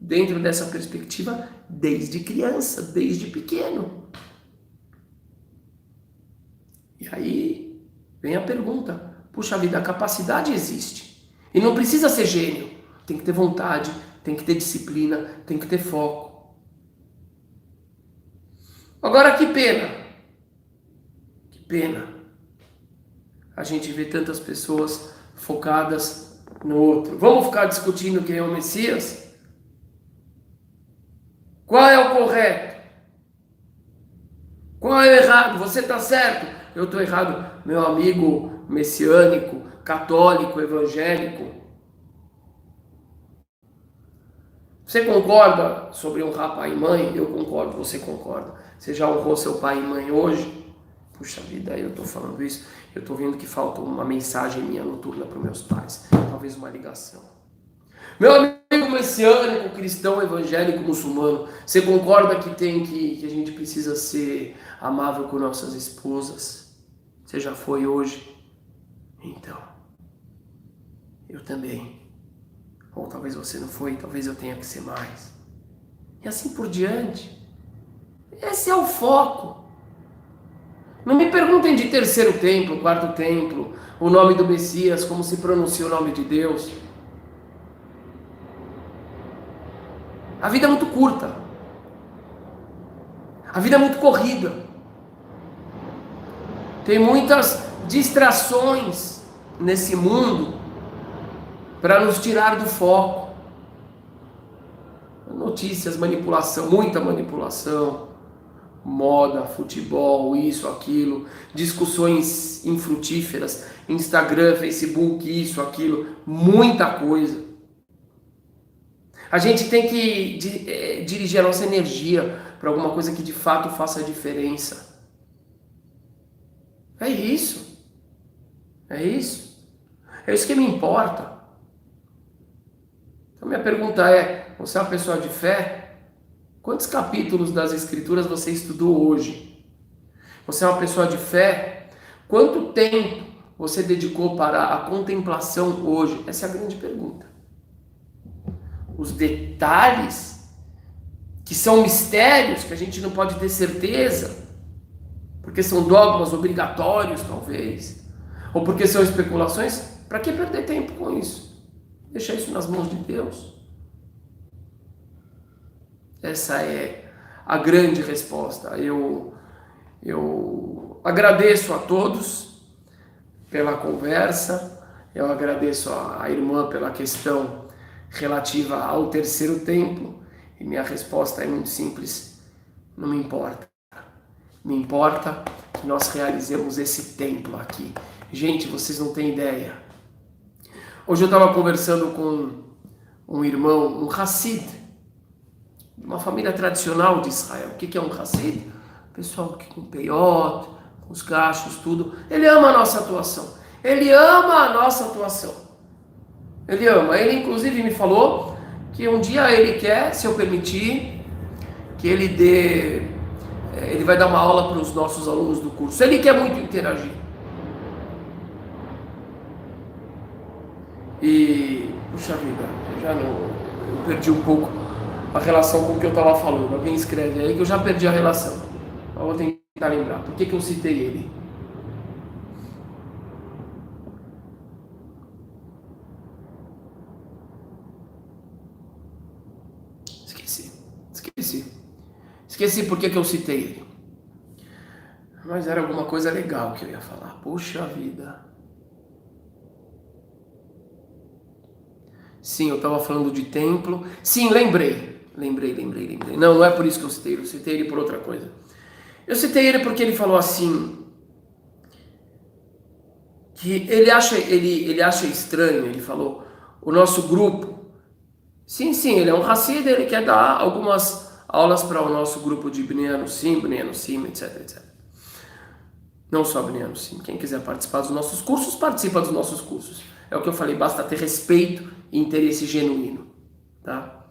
dentro dessa perspectiva desde criança, desde pequeno. E aí vem a pergunta. Puxa vida, a capacidade existe. E não precisa ser gênio. Tem que ter vontade, tem que ter disciplina, tem que ter foco. Agora que pena. Que pena. A gente vê tantas pessoas focadas no outro. Vamos ficar discutindo quem é o Messias? Qual é o correto? Qual é o errado? Você está certo? Eu estou errado. Meu amigo messiânico, católico, evangélico. Você concorda sobre honrar pai e mãe? Eu concordo, você concorda. Você já honrou seu pai e mãe hoje? Puxa vida, eu estou falando isso. Eu estou vendo que falta uma mensagem minha noturna para os meus pais. Talvez uma ligação. Meu amigo messiânico, cristão, evangélico, muçulmano, você concorda que a gente precisa ser amável com nossas esposas? Você já foi hoje? Então, eu também. Ou talvez você não foi, talvez eu tenha que ser mais. E assim por diante. Esse é o foco. Não me perguntem de terceiro templo, quarto templo, o nome do Messias, como se pronuncia o nome de Deus. A vida é muito curta. A vida é muito corrida. Tem muitas distrações nesse mundo para nos tirar do foco. Notícias, manipulação, muita manipulação. Moda, futebol, isso, aquilo. Discussões infrutíferas. Instagram, Facebook, isso, aquilo. Muita coisa. A gente tem que dirigir a nossa energia para alguma coisa que de fato faça a diferença. É isso. É isso. É isso que me importa. Então minha pergunta é, você é uma pessoa de fé? Quantos capítulos das Escrituras você estudou hoje? Você é uma pessoa de fé? Quanto tempo você dedicou para a contemplação hoje? Essa é a grande pergunta. Os detalhes, que são mistérios, que a gente não pode ter certeza, porque são dogmas obrigatórios, talvez, ou porque são especulações, para que perder tempo com isso? Deixa isso nas mãos de Deus. Essa é a grande resposta. Eu agradeço a todos pela conversa, eu agradeço a irmã pela questão relativa ao terceiro templo, e minha resposta é muito simples: não me importa. Me importa que nós realizemos esse templo aqui. Gente, vocês não têm ideia. Hoje eu estava conversando com um irmão, um Hassid, de uma família tradicional de Israel. O que é um Hassid? Pessoal que com peiot, com os cachos, tudo. Ele ama a nossa atuação. Ele ama a nossa atuação. Ele ama. Ele inclusive me falou que um dia ele quer, se eu permitir, que ele vai dar uma aula para os nossos alunos do curso. Ele quer muito interagir. E, puxa vida, eu perdi um pouco a relação com o que eu estava falando. Alguém escreve aí que eu já perdi a relação. Eu vou tentar lembrar. Por que eu citei ele? Esqueci por que eu citei ele. Mas era alguma coisa legal que eu ia falar. Puxa vida. Sim, eu estava falando de templo. Sim, lembrei. Não é por isso que eu citei ele. Eu citei ele por outra coisa. Eu citei ele porque ele falou assim, que ele acha estranho. Ele falou, o nosso grupo. Sim, ele é um Hassid, ele quer dar algumas aulas para o nosso grupo de Bnei Anusim, etc. Não só Bnei Anusim. Quem quiser participar dos nossos cursos, participa dos nossos cursos. É o que eu falei, basta ter respeito e interesse genuíno. Tá?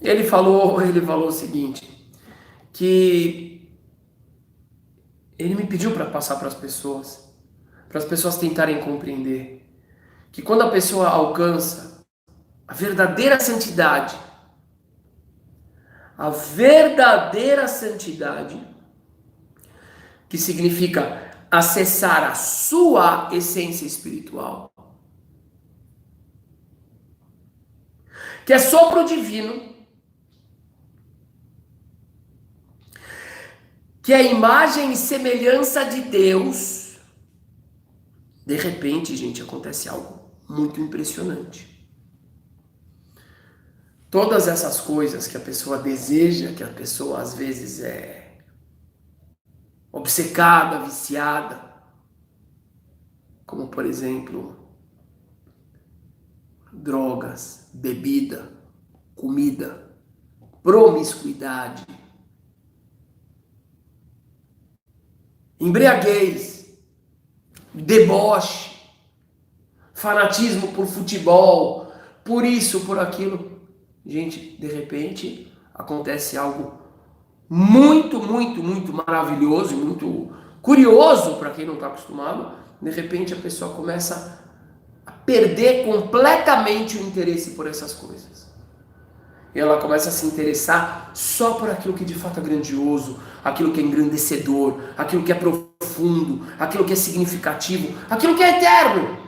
Ele falou o seguinte, que ele me pediu para passar para as pessoas tentarem compreender que quando a pessoa alcança a verdadeira santidade, que significa acessar a sua essência espiritual, que é sopro divino, que é a imagem e semelhança de Deus, de repente, gente, acontece algo muito impressionante. Todas essas coisas que a pessoa deseja, que a pessoa às vezes é obcecada, viciada, como por exemplo, drogas, bebida, comida, promiscuidade, embriaguez, deboche, fanatismo por futebol, por isso, por aquilo. Gente, de repente acontece algo muito maravilhoso e muito curioso para quem não está acostumado. De repente a pessoa começa a perder completamente o interesse por essas coisas. E ela começa a se interessar só por aquilo que de fato é grandioso, aquilo que é engrandecedor, aquilo que é profundo, aquilo que é significativo, aquilo que é eterno.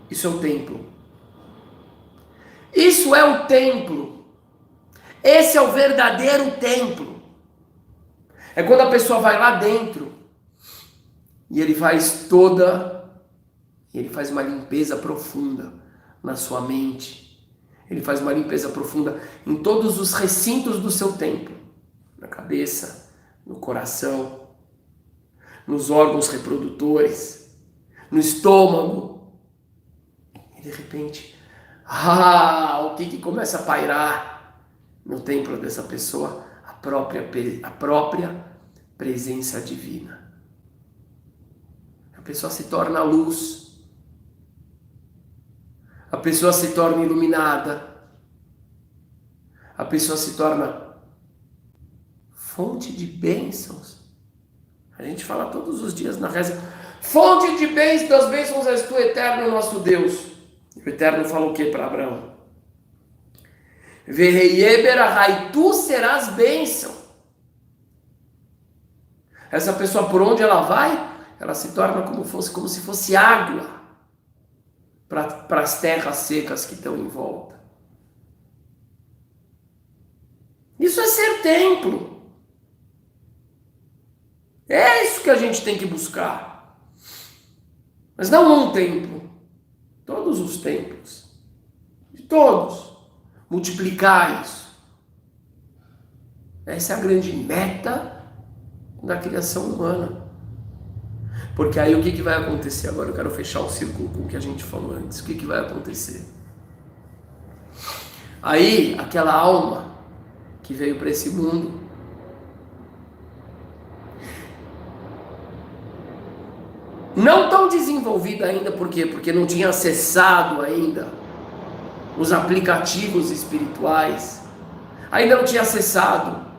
Isso é o templo. Isso é o templo. Esse é o verdadeiro templo. É quando a pessoa vai lá dentro e ele faz uma limpeza profunda na sua mente. Ele faz uma limpeza profunda em todos os recintos do seu templo. Na cabeça, no coração, nos órgãos reprodutores, no estômago. E de repente, o que começa a pairar no templo dessa pessoa? A própria presença divina. A pessoa se torna luz. A pessoa se torna iluminada. A pessoa se torna fonte de bênçãos. A gente fala todos os dias na reza, fonte de bênçãos, das bênçãos és tu, eterno nosso Deus. O Eterno fala o que para Abraão? Tu serás bênção. Essa pessoa, por onde ela vai, ela se torna como se fosse água para as terras secas que estão em volta. Isso é ser templo. É isso que a gente tem que buscar. Mas não um templo. Todos os templos. De todos. Multiplicar isso. Essa é a grande meta da criação humana. Porque aí o que vai acontecer? Agora eu quero fechar o círculo com o que a gente falou antes. O que vai acontecer? Aí, aquela alma que veio para esse mundo, não tão desenvolvida ainda, por quê? Porque não tinha acessado ainda os aplicativos espirituais, ainda não tinha acessado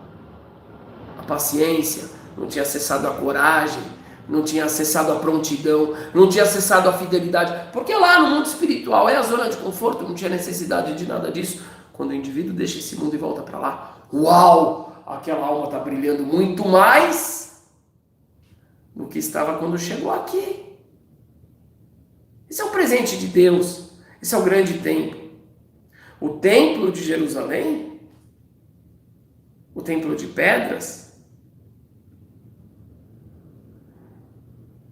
a paciência, não tinha acessado a coragem, não tinha acessado a prontidão, não tinha acessado a fidelidade, porque lá no mundo espiritual é a zona de conforto, não tinha necessidade de nada disso. Quando o indivíduo deixa esse mundo e volta para lá, uau, aquela alma está brilhando muito mais do que estava quando chegou aqui. Esse é o presente de Deus, esse é o grande templo. O templo de Jerusalém, o templo de pedras,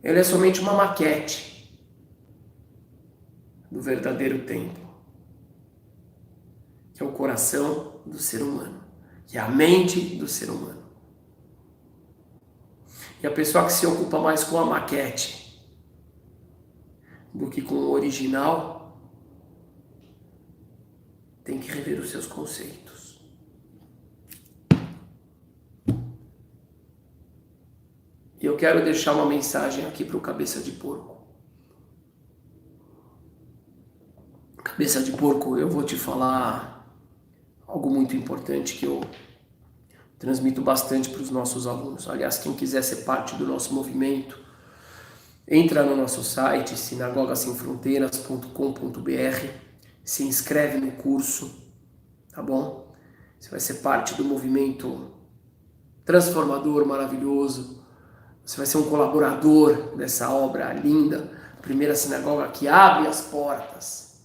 ele é somente uma maquete do verdadeiro templo, que é o coração do ser humano, que é a mente do ser humano. E a pessoa que se ocupa mais com a maquete do que com o original, tem que rever os seus conceitos. E eu quero deixar uma mensagem aqui para o cabeça de porco. Cabeça de porco, eu vou te falar algo muito importante que eu transmito bastante para os nossos alunos. Aliás, quem quiser ser parte do nosso movimento, entra no nosso site, sinagogasemfronteiras.com.br, se inscreve no curso, tá bom? Você vai ser parte do movimento transformador, maravilhoso. Você vai ser um colaborador dessa obra linda, a primeira sinagoga que abre as portas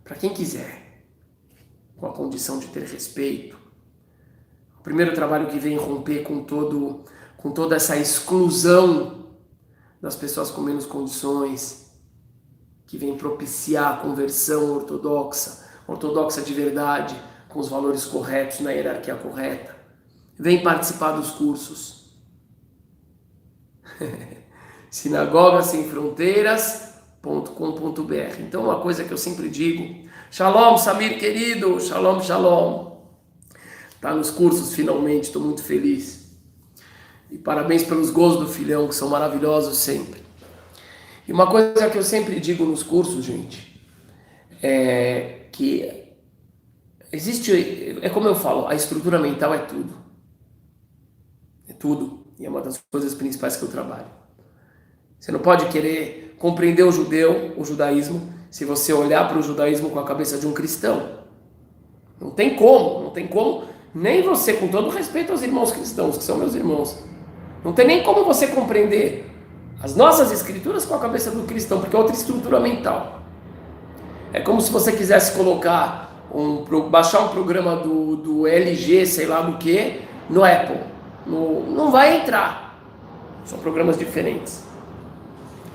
para quem quiser, com a condição de ter respeito. O primeiro trabalho que vem romper com toda essa exclusão das pessoas com menos condições, que vem propiciar a conversão ortodoxa de verdade, com os valores corretos, na hierarquia correta. Vem participar dos cursos. sinagogasemfronteiras.com.br. Então, uma coisa que eu sempre digo: Shalom, Samir querido, Shalom, Shalom. Tá nos cursos finalmente, estou muito feliz. E parabéns pelos gols do filhão, que são maravilhosos sempre. E uma coisa que eu sempre digo nos cursos, gente, é que existe, é como eu falo, a estrutura mental é tudo. É tudo. E é uma das coisas principais que eu trabalho. Você não pode querer compreender o judaísmo, se você olhar para o judaísmo com a cabeça de um cristão. Não tem como, nem você, com todo respeito aos irmãos cristãos, que são meus irmãos, não tem nem como você compreender as nossas escrituras com a cabeça do cristão, porque é outra estrutura mental. É como se você quisesse baixar um programa do LG, sei lá do que, no Apple. Não vai entrar. São programas diferentes.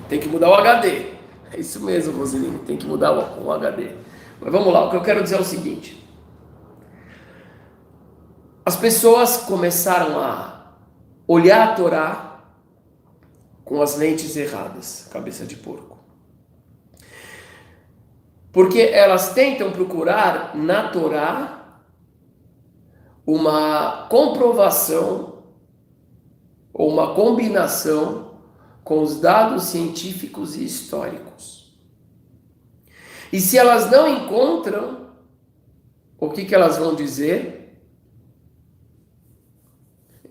Tem que mudar o HD. É isso mesmo, Roseline, tem que mudar o HD. Mas vamos lá, o que eu quero dizer é o seguinte. As pessoas começaram a olhar a Torá com as lentes erradas, cabeça de porco. Porque elas tentam procurar na Torá uma comprovação ou uma combinação com os dados científicos e históricos. E se elas não encontram, o que elas vão dizer?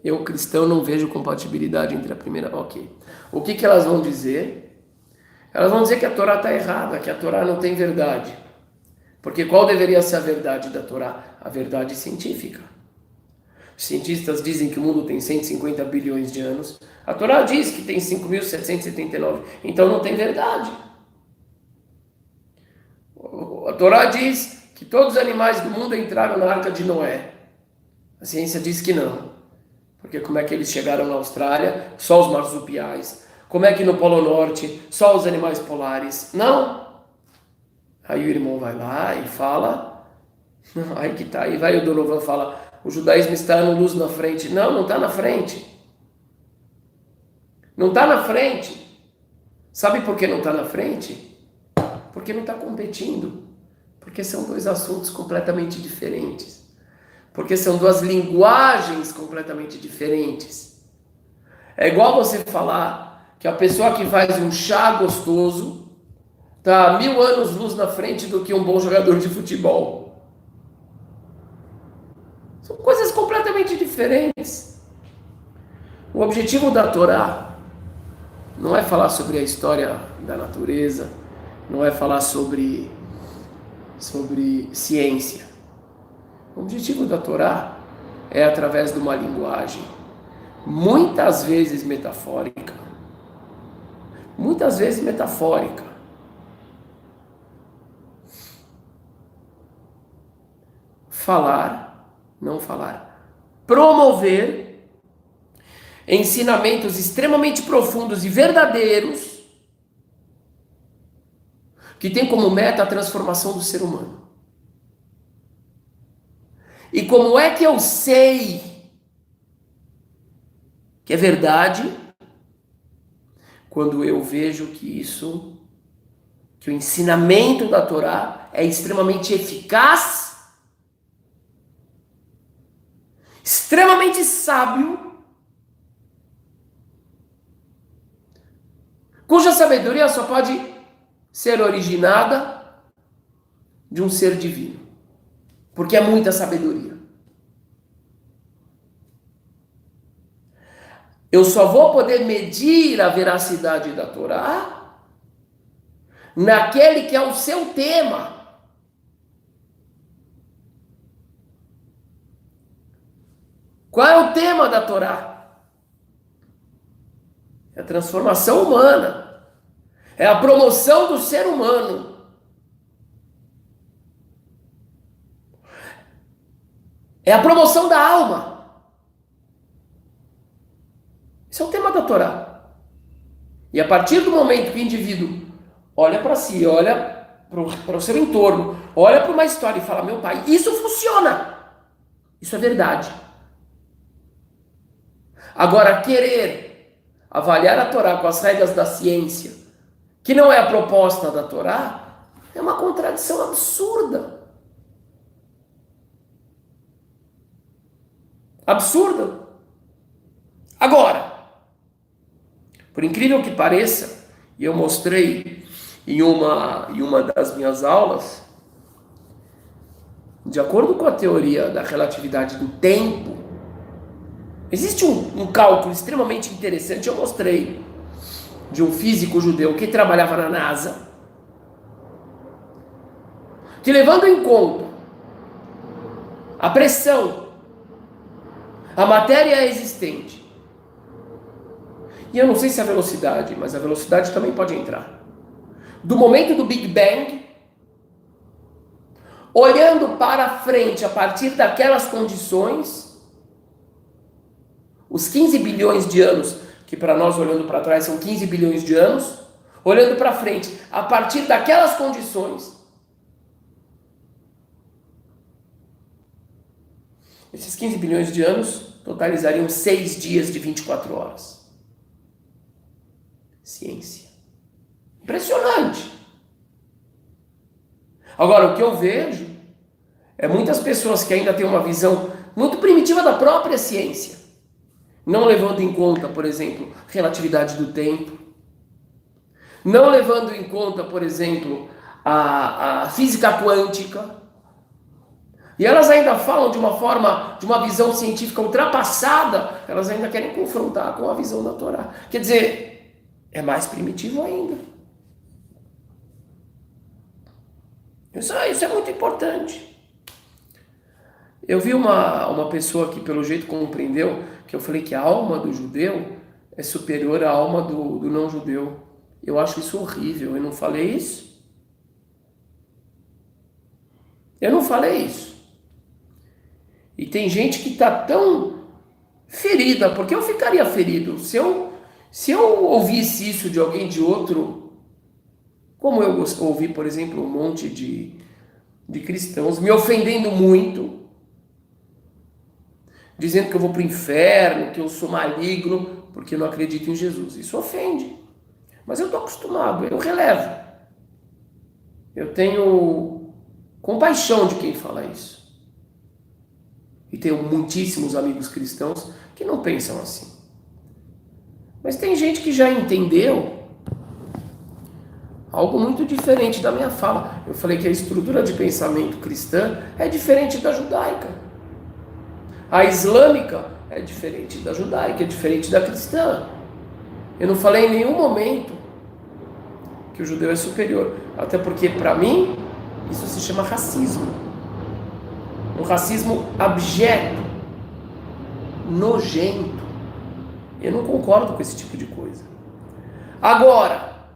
Eu, cristão, não vejo compatibilidade entre a primeira... Ok. O que elas vão dizer? Elas vão dizer que a Torá está errada, que a Torá não tem verdade. Porque qual deveria ser a verdade da Torá? A verdade científica. Os cientistas dizem que o mundo tem 150 bilhões de anos. A Torá diz que tem 5.779. Então não tem verdade. A Torá diz que todos os animais do mundo entraram na Arca de Noé. A ciência diz que não. Porque como é que eles chegaram na Austrália? Só os marsupiais. Como é que no Polo Norte? Só os animais polares. Não. Aí o irmão vai lá e fala, aí que tá, aí vai o Donovan fala, o judaísmo está no luz na frente. Não, não está na frente. Não está na frente. Sabe por que não está na frente? Porque não está competindo. Porque são dois assuntos completamente diferentes. Porque são duas linguagens completamente diferentes. É igual você falar que a pessoa que faz um chá gostoso está 1000 anos luz na frente do que um bom jogador de futebol. São coisas completamente diferentes. O objetivo da Torá não é falar sobre a história da natureza, não é falar sobre ciência. O objetivo da Torá é através de uma linguagem, muitas vezes metafórica, falar, não falar, promover ensinamentos extremamente profundos e verdadeiros que tem como meta a transformação do ser humano. E como é que eu sei que é verdade? Quando eu vejo que o ensinamento da Torá é extremamente eficaz, extremamente sábio, cuja sabedoria só pode ser originada de um ser divino, porque é muita sabedoria. Eu só vou poder medir a veracidade da Torá naquele que é o seu tema. Qual é o tema da Torá? É a transformação humana. É a promoção do ser humano. É a promoção da alma. Esse é o tema da Torá. E a partir do momento que o indivíduo olha para si, olha para o seu entorno, olha para uma história e fala, meu pai, isso funciona. Isso é verdade. Agora, querer avaliar a Torá com as regras da ciência, que não é a proposta da Torá, é uma contradição absurda. Absurda. Agora, por incrível que pareça, e eu mostrei em uma das minhas aulas, de acordo com a teoria da relatividade do tempo, existe um cálculo extremamente interessante, eu mostrei, de um físico judeu que trabalhava na NASA, que levando em conta a pressão, a matéria existente, e eu não sei se a velocidade, mas a velocidade também pode entrar, do momento do Big Bang, olhando para frente a partir daquelas condições, os 15 bilhões de anos, que para nós olhando para trás são 15 bilhões de anos, olhando para frente a partir daquelas condições, esses 15 bilhões de anos totalizariam 6 dias de 24 horas. Ciência. Impressionante. Agora, o que eu vejo é muitas pessoas que ainda têm uma visão muito primitiva da própria ciência, não levando em conta, por exemplo, relatividade do tempo, não levando em conta, por exemplo, a física quântica, e elas ainda falam de uma forma, de uma visão científica ultrapassada, elas ainda querem confrontar com a visão da Torá. Quer dizer, é mais primitivo ainda. Isso é muito importante. Eu vi uma pessoa que pelo jeito compreendeu que eu falei que a alma do judeu é superior à alma do não judeu. Eu acho isso horrível. Eu não falei isso. Eu não falei isso. E tem gente que está tão ferida, porque eu ficaria ferido se eu ouvisse isso de alguém de outro, como eu ouvi, por exemplo, um monte de cristãos me ofendendo muito, dizendo que eu vou para o inferno, que eu sou maligno, porque eu não acredito em Jesus. Isso ofende. Mas eu estou acostumado, eu relevo. Eu tenho compaixão de quem fala isso. E tenho muitíssimos amigos cristãos que não pensam assim. Mas tem gente que já entendeu algo muito diferente da minha fala. Eu falei que a estrutura de pensamento cristã é diferente da judaica. A islâmica é diferente da judaica, é diferente da cristã. Eu não falei em nenhum momento que o judeu é superior. Até porque, para mim, isso se chama racismo. Um racismo abjeto, nojento. Eu não concordo com esse tipo de coisa. Agora,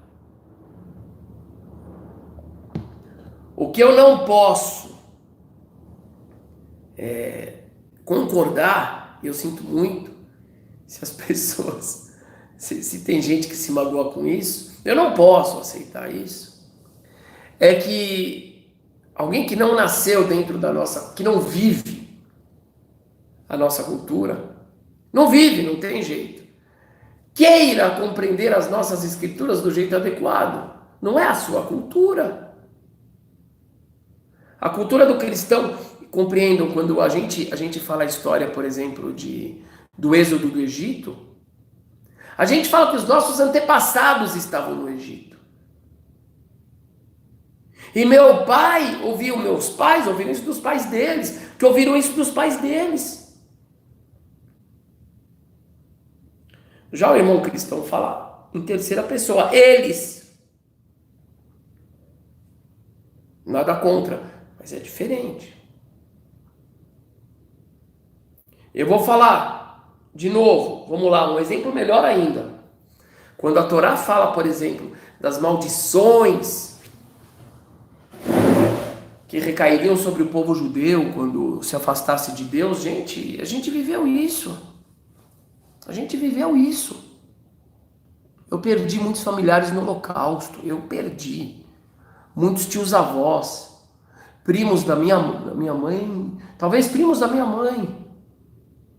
o que eu não posso concordar, eu sinto muito, se as pessoas, se tem gente que se magoa com isso, eu não posso aceitar isso, é que alguém que não nasceu dentro da nossa, que não vive a nossa cultura, não vive, não tem jeito, queira compreender as nossas escrituras do jeito adequado. Não é a sua cultura. A cultura do cristão, compreendam, quando a gente fala a história, por exemplo, do êxodo do Egito, a gente fala que os nossos antepassados estavam no Egito. E meu pai ouviu, meus pais ouviram isso dos pais deles, que ouviram isso dos pais deles. Já o irmão cristão fala em terceira pessoa, eles. Nada contra, mas é diferente. Eu vou falar de novo, vamos lá, um exemplo melhor ainda. Quando a Torá fala, por exemplo, das maldições que recairiam sobre o povo judeu quando se afastasse de Deus, gente, a gente viveu isso. A gente viveu isso. Eu perdi muitos familiares no Holocausto. Eu perdi muitos tios-avós, primos da minha mãe, talvez primos da minha mãe,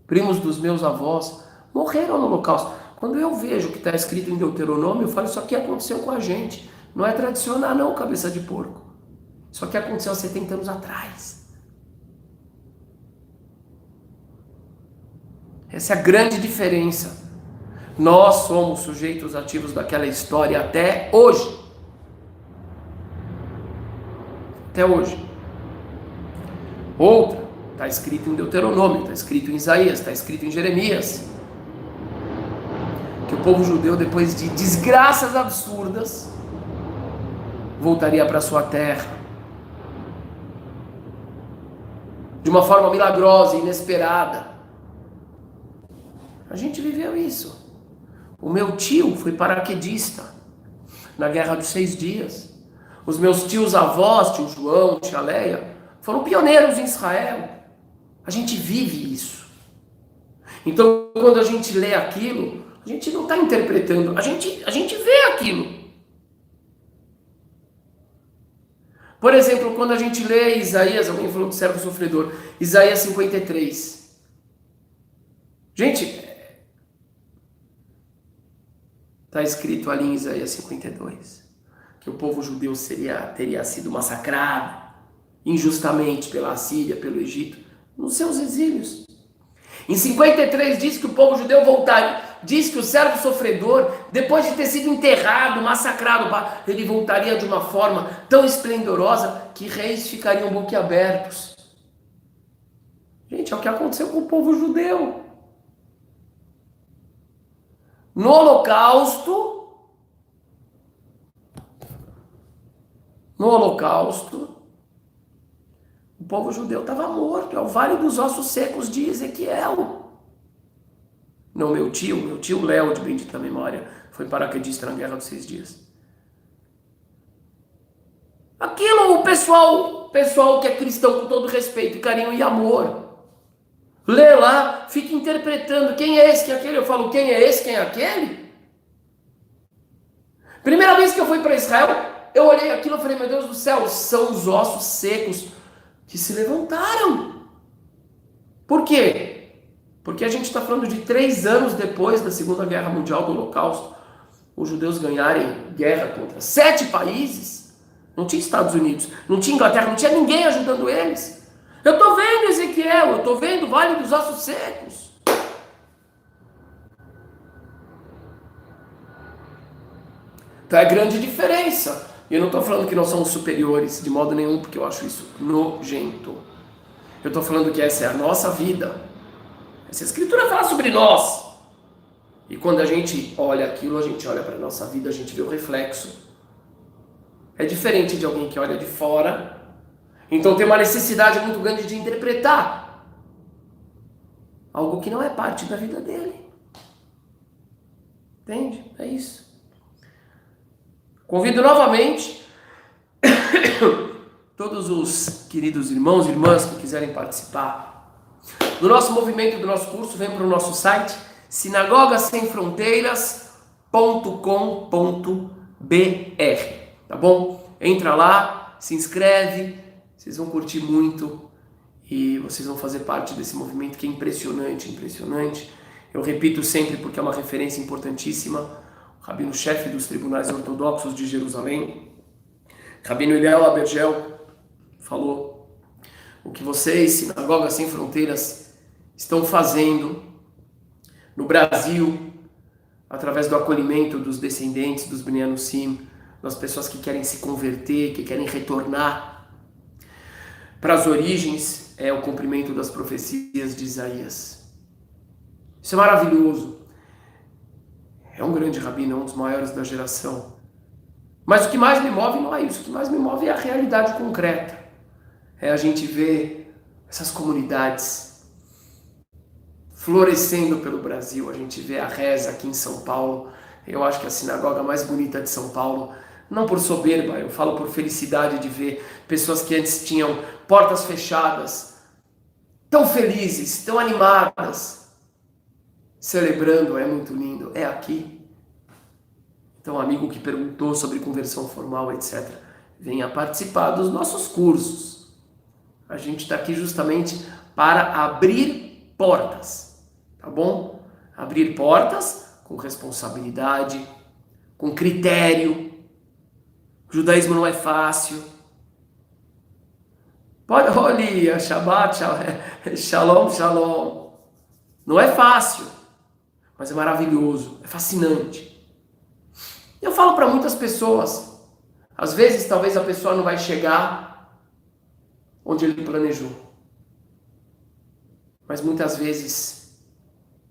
primos dos meus avós, morreram no Holocausto. Quando eu vejo o que está escrito em Deuteronômio, eu falo, isso aqui aconteceu com a gente. Não é tradicional não, cabeça de porco. Isso aqui aconteceu há 70 anos atrás. Essa é a grande diferença. Nós somos sujeitos ativos daquela história até hoje. Até hoje. Outra, está escrito em Deuteronômio, está escrito em Isaías, está escrito em Jeremias, que o povo judeu, depois de desgraças absurdas, voltaria para sua terra. De uma forma milagrosa, inesperada. A gente viveu isso. O meu tio foi paraquedista na Guerra dos 6 Dias. Os meus tios-avós, tio João, tia Leia, foram pioneiros em Israel. A gente vive isso. Então, quando a gente lê aquilo, a gente não está interpretando, a gente vê aquilo. Por exemplo, quando a gente lê Isaías, alguém falou do servo sofredor, Isaías 53. Gente, está escrito ali em Isaías 52, que o povo judeu teria sido massacrado injustamente pela Assíria, pelo Egito, nos seus exílios. Em 53 diz que o povo judeu voltaria, diz que o servo sofredor, depois de ter sido enterrado, massacrado, ele voltaria de uma forma tão esplendorosa que reis ficariam boquiabertos. Gente, é o que aconteceu com o povo judeu. No Holocausto, o povo judeu estava morto. É o Vale dos Ossos Secos de Ezequiel. Não, meu tio Léo, de bendita memória, foi paraquedista na Guerra dos 6 Dias. Aquilo, o pessoal que é cristão, com todo respeito, carinho e amor, Lê lá, fica interpretando quem é esse, quem é aquele. Eu falo, quem é esse, quem é aquele? Primeira vez que eu fui para Israel, eu olhei aquilo e falei, meu Deus do céu, são os ossos secos que se levantaram. Por quê? Porque a gente está falando de 3 anos depois da Segunda Guerra Mundial, do Holocausto, os judeus ganharem guerra contra 7 países. Não tinha Estados Unidos, não tinha Inglaterra, não tinha ninguém ajudando eles. Eu estou vendo Ezequiel, eu estou vendo o Vale dos Ossos Secos. Então é grande diferença. E eu não estou falando que nós somos superiores de modo nenhum, porque eu acho isso nojento. Eu estou falando que essa é a nossa vida. Essa escritura fala sobre nós. E quando a gente olha aquilo, a gente olha para a nossa vida, a gente vê o reflexo. É diferente de alguém que olha de fora. Então tem uma necessidade muito grande de interpretar algo que não é parte da vida dele. Entende? É isso. Convido novamente todos os queridos irmãos e irmãs que quiserem participar do nosso movimento, do nosso curso, vem para o nosso site sinagogasemfronteiras.com.br, tá bom? Entra lá, se inscreve, vocês vão curtir muito e vocês vão fazer parte desse movimento que é impressionante, impressionante. Eu repito sempre porque é uma referência importantíssima. O rabino-chefe dos tribunais ortodoxos de Jerusalém, Rabino Eliel Abergel, falou: o que vocês, Sinagogas Sem Fronteiras, estão fazendo no Brasil, através do acolhimento dos descendentes dos Bnei Anusim, das pessoas que querem se converter, que querem retornar para as origens, é o cumprimento das profecias de Isaías. Isso é maravilhoso. É um grande rabino, é um dos maiores da geração. Mas o que mais me move não é isso. O que mais me move é a realidade concreta. É a gente ver essas comunidades florescendo pelo Brasil. A gente vê a reza aqui em São Paulo. Eu acho que a sinagoga mais bonita de São Paulo, não por soberba, eu falo por felicidade de ver pessoas que antes tinham portas fechadas, tão felizes, tão animadas, celebrando. É muito lindo. É aqui. Então, um amigo que perguntou sobre conversão formal, etc., venha participar dos nossos cursos. A gente está aqui justamente para abrir portas, tá bom? Abrir portas com responsabilidade, com critério. O judaísmo não é fácil. Pode, olha, Shabbat, Shalom, Shalom. Não é fácil, mas é maravilhoso, é fascinante. Eu falo para muitas pessoas, às vezes talvez a pessoa não vai chegar onde ele planejou, mas muitas vezes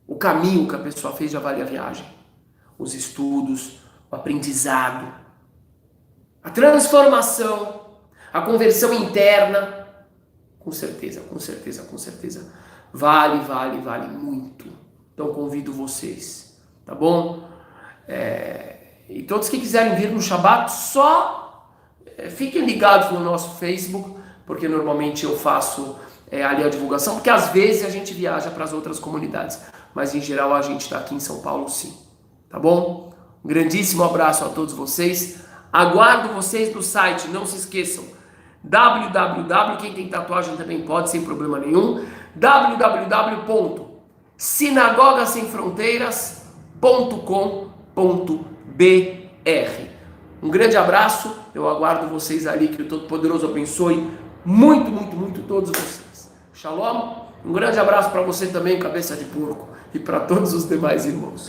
o caminho que a pessoa fez já vale a viagem, os estudos, o aprendizado, a transformação, a conversão interna, com certeza, com certeza, com certeza, vale muito. Então convido vocês, tá bom? E todos que quiserem vir no Shabat, só fiquem ligados no nosso Facebook, porque normalmente eu faço ali a divulgação, porque às vezes a gente viaja para as outras comunidades, mas em geral a gente está aqui em São Paulo sim, tá bom? Um grandíssimo abraço a todos vocês, aguardo vocês no site, não se esqueçam, quem tem tatuagem também pode, sem problema nenhum, www.sinagogasemfronteiras.com.br. Um grande abraço, eu aguardo vocês ali, que o Todo-Poderoso abençoe muito, muito, muito todos vocês. Shalom, um grande abraço para você também, cabeça de porco, e para todos os demais irmãos.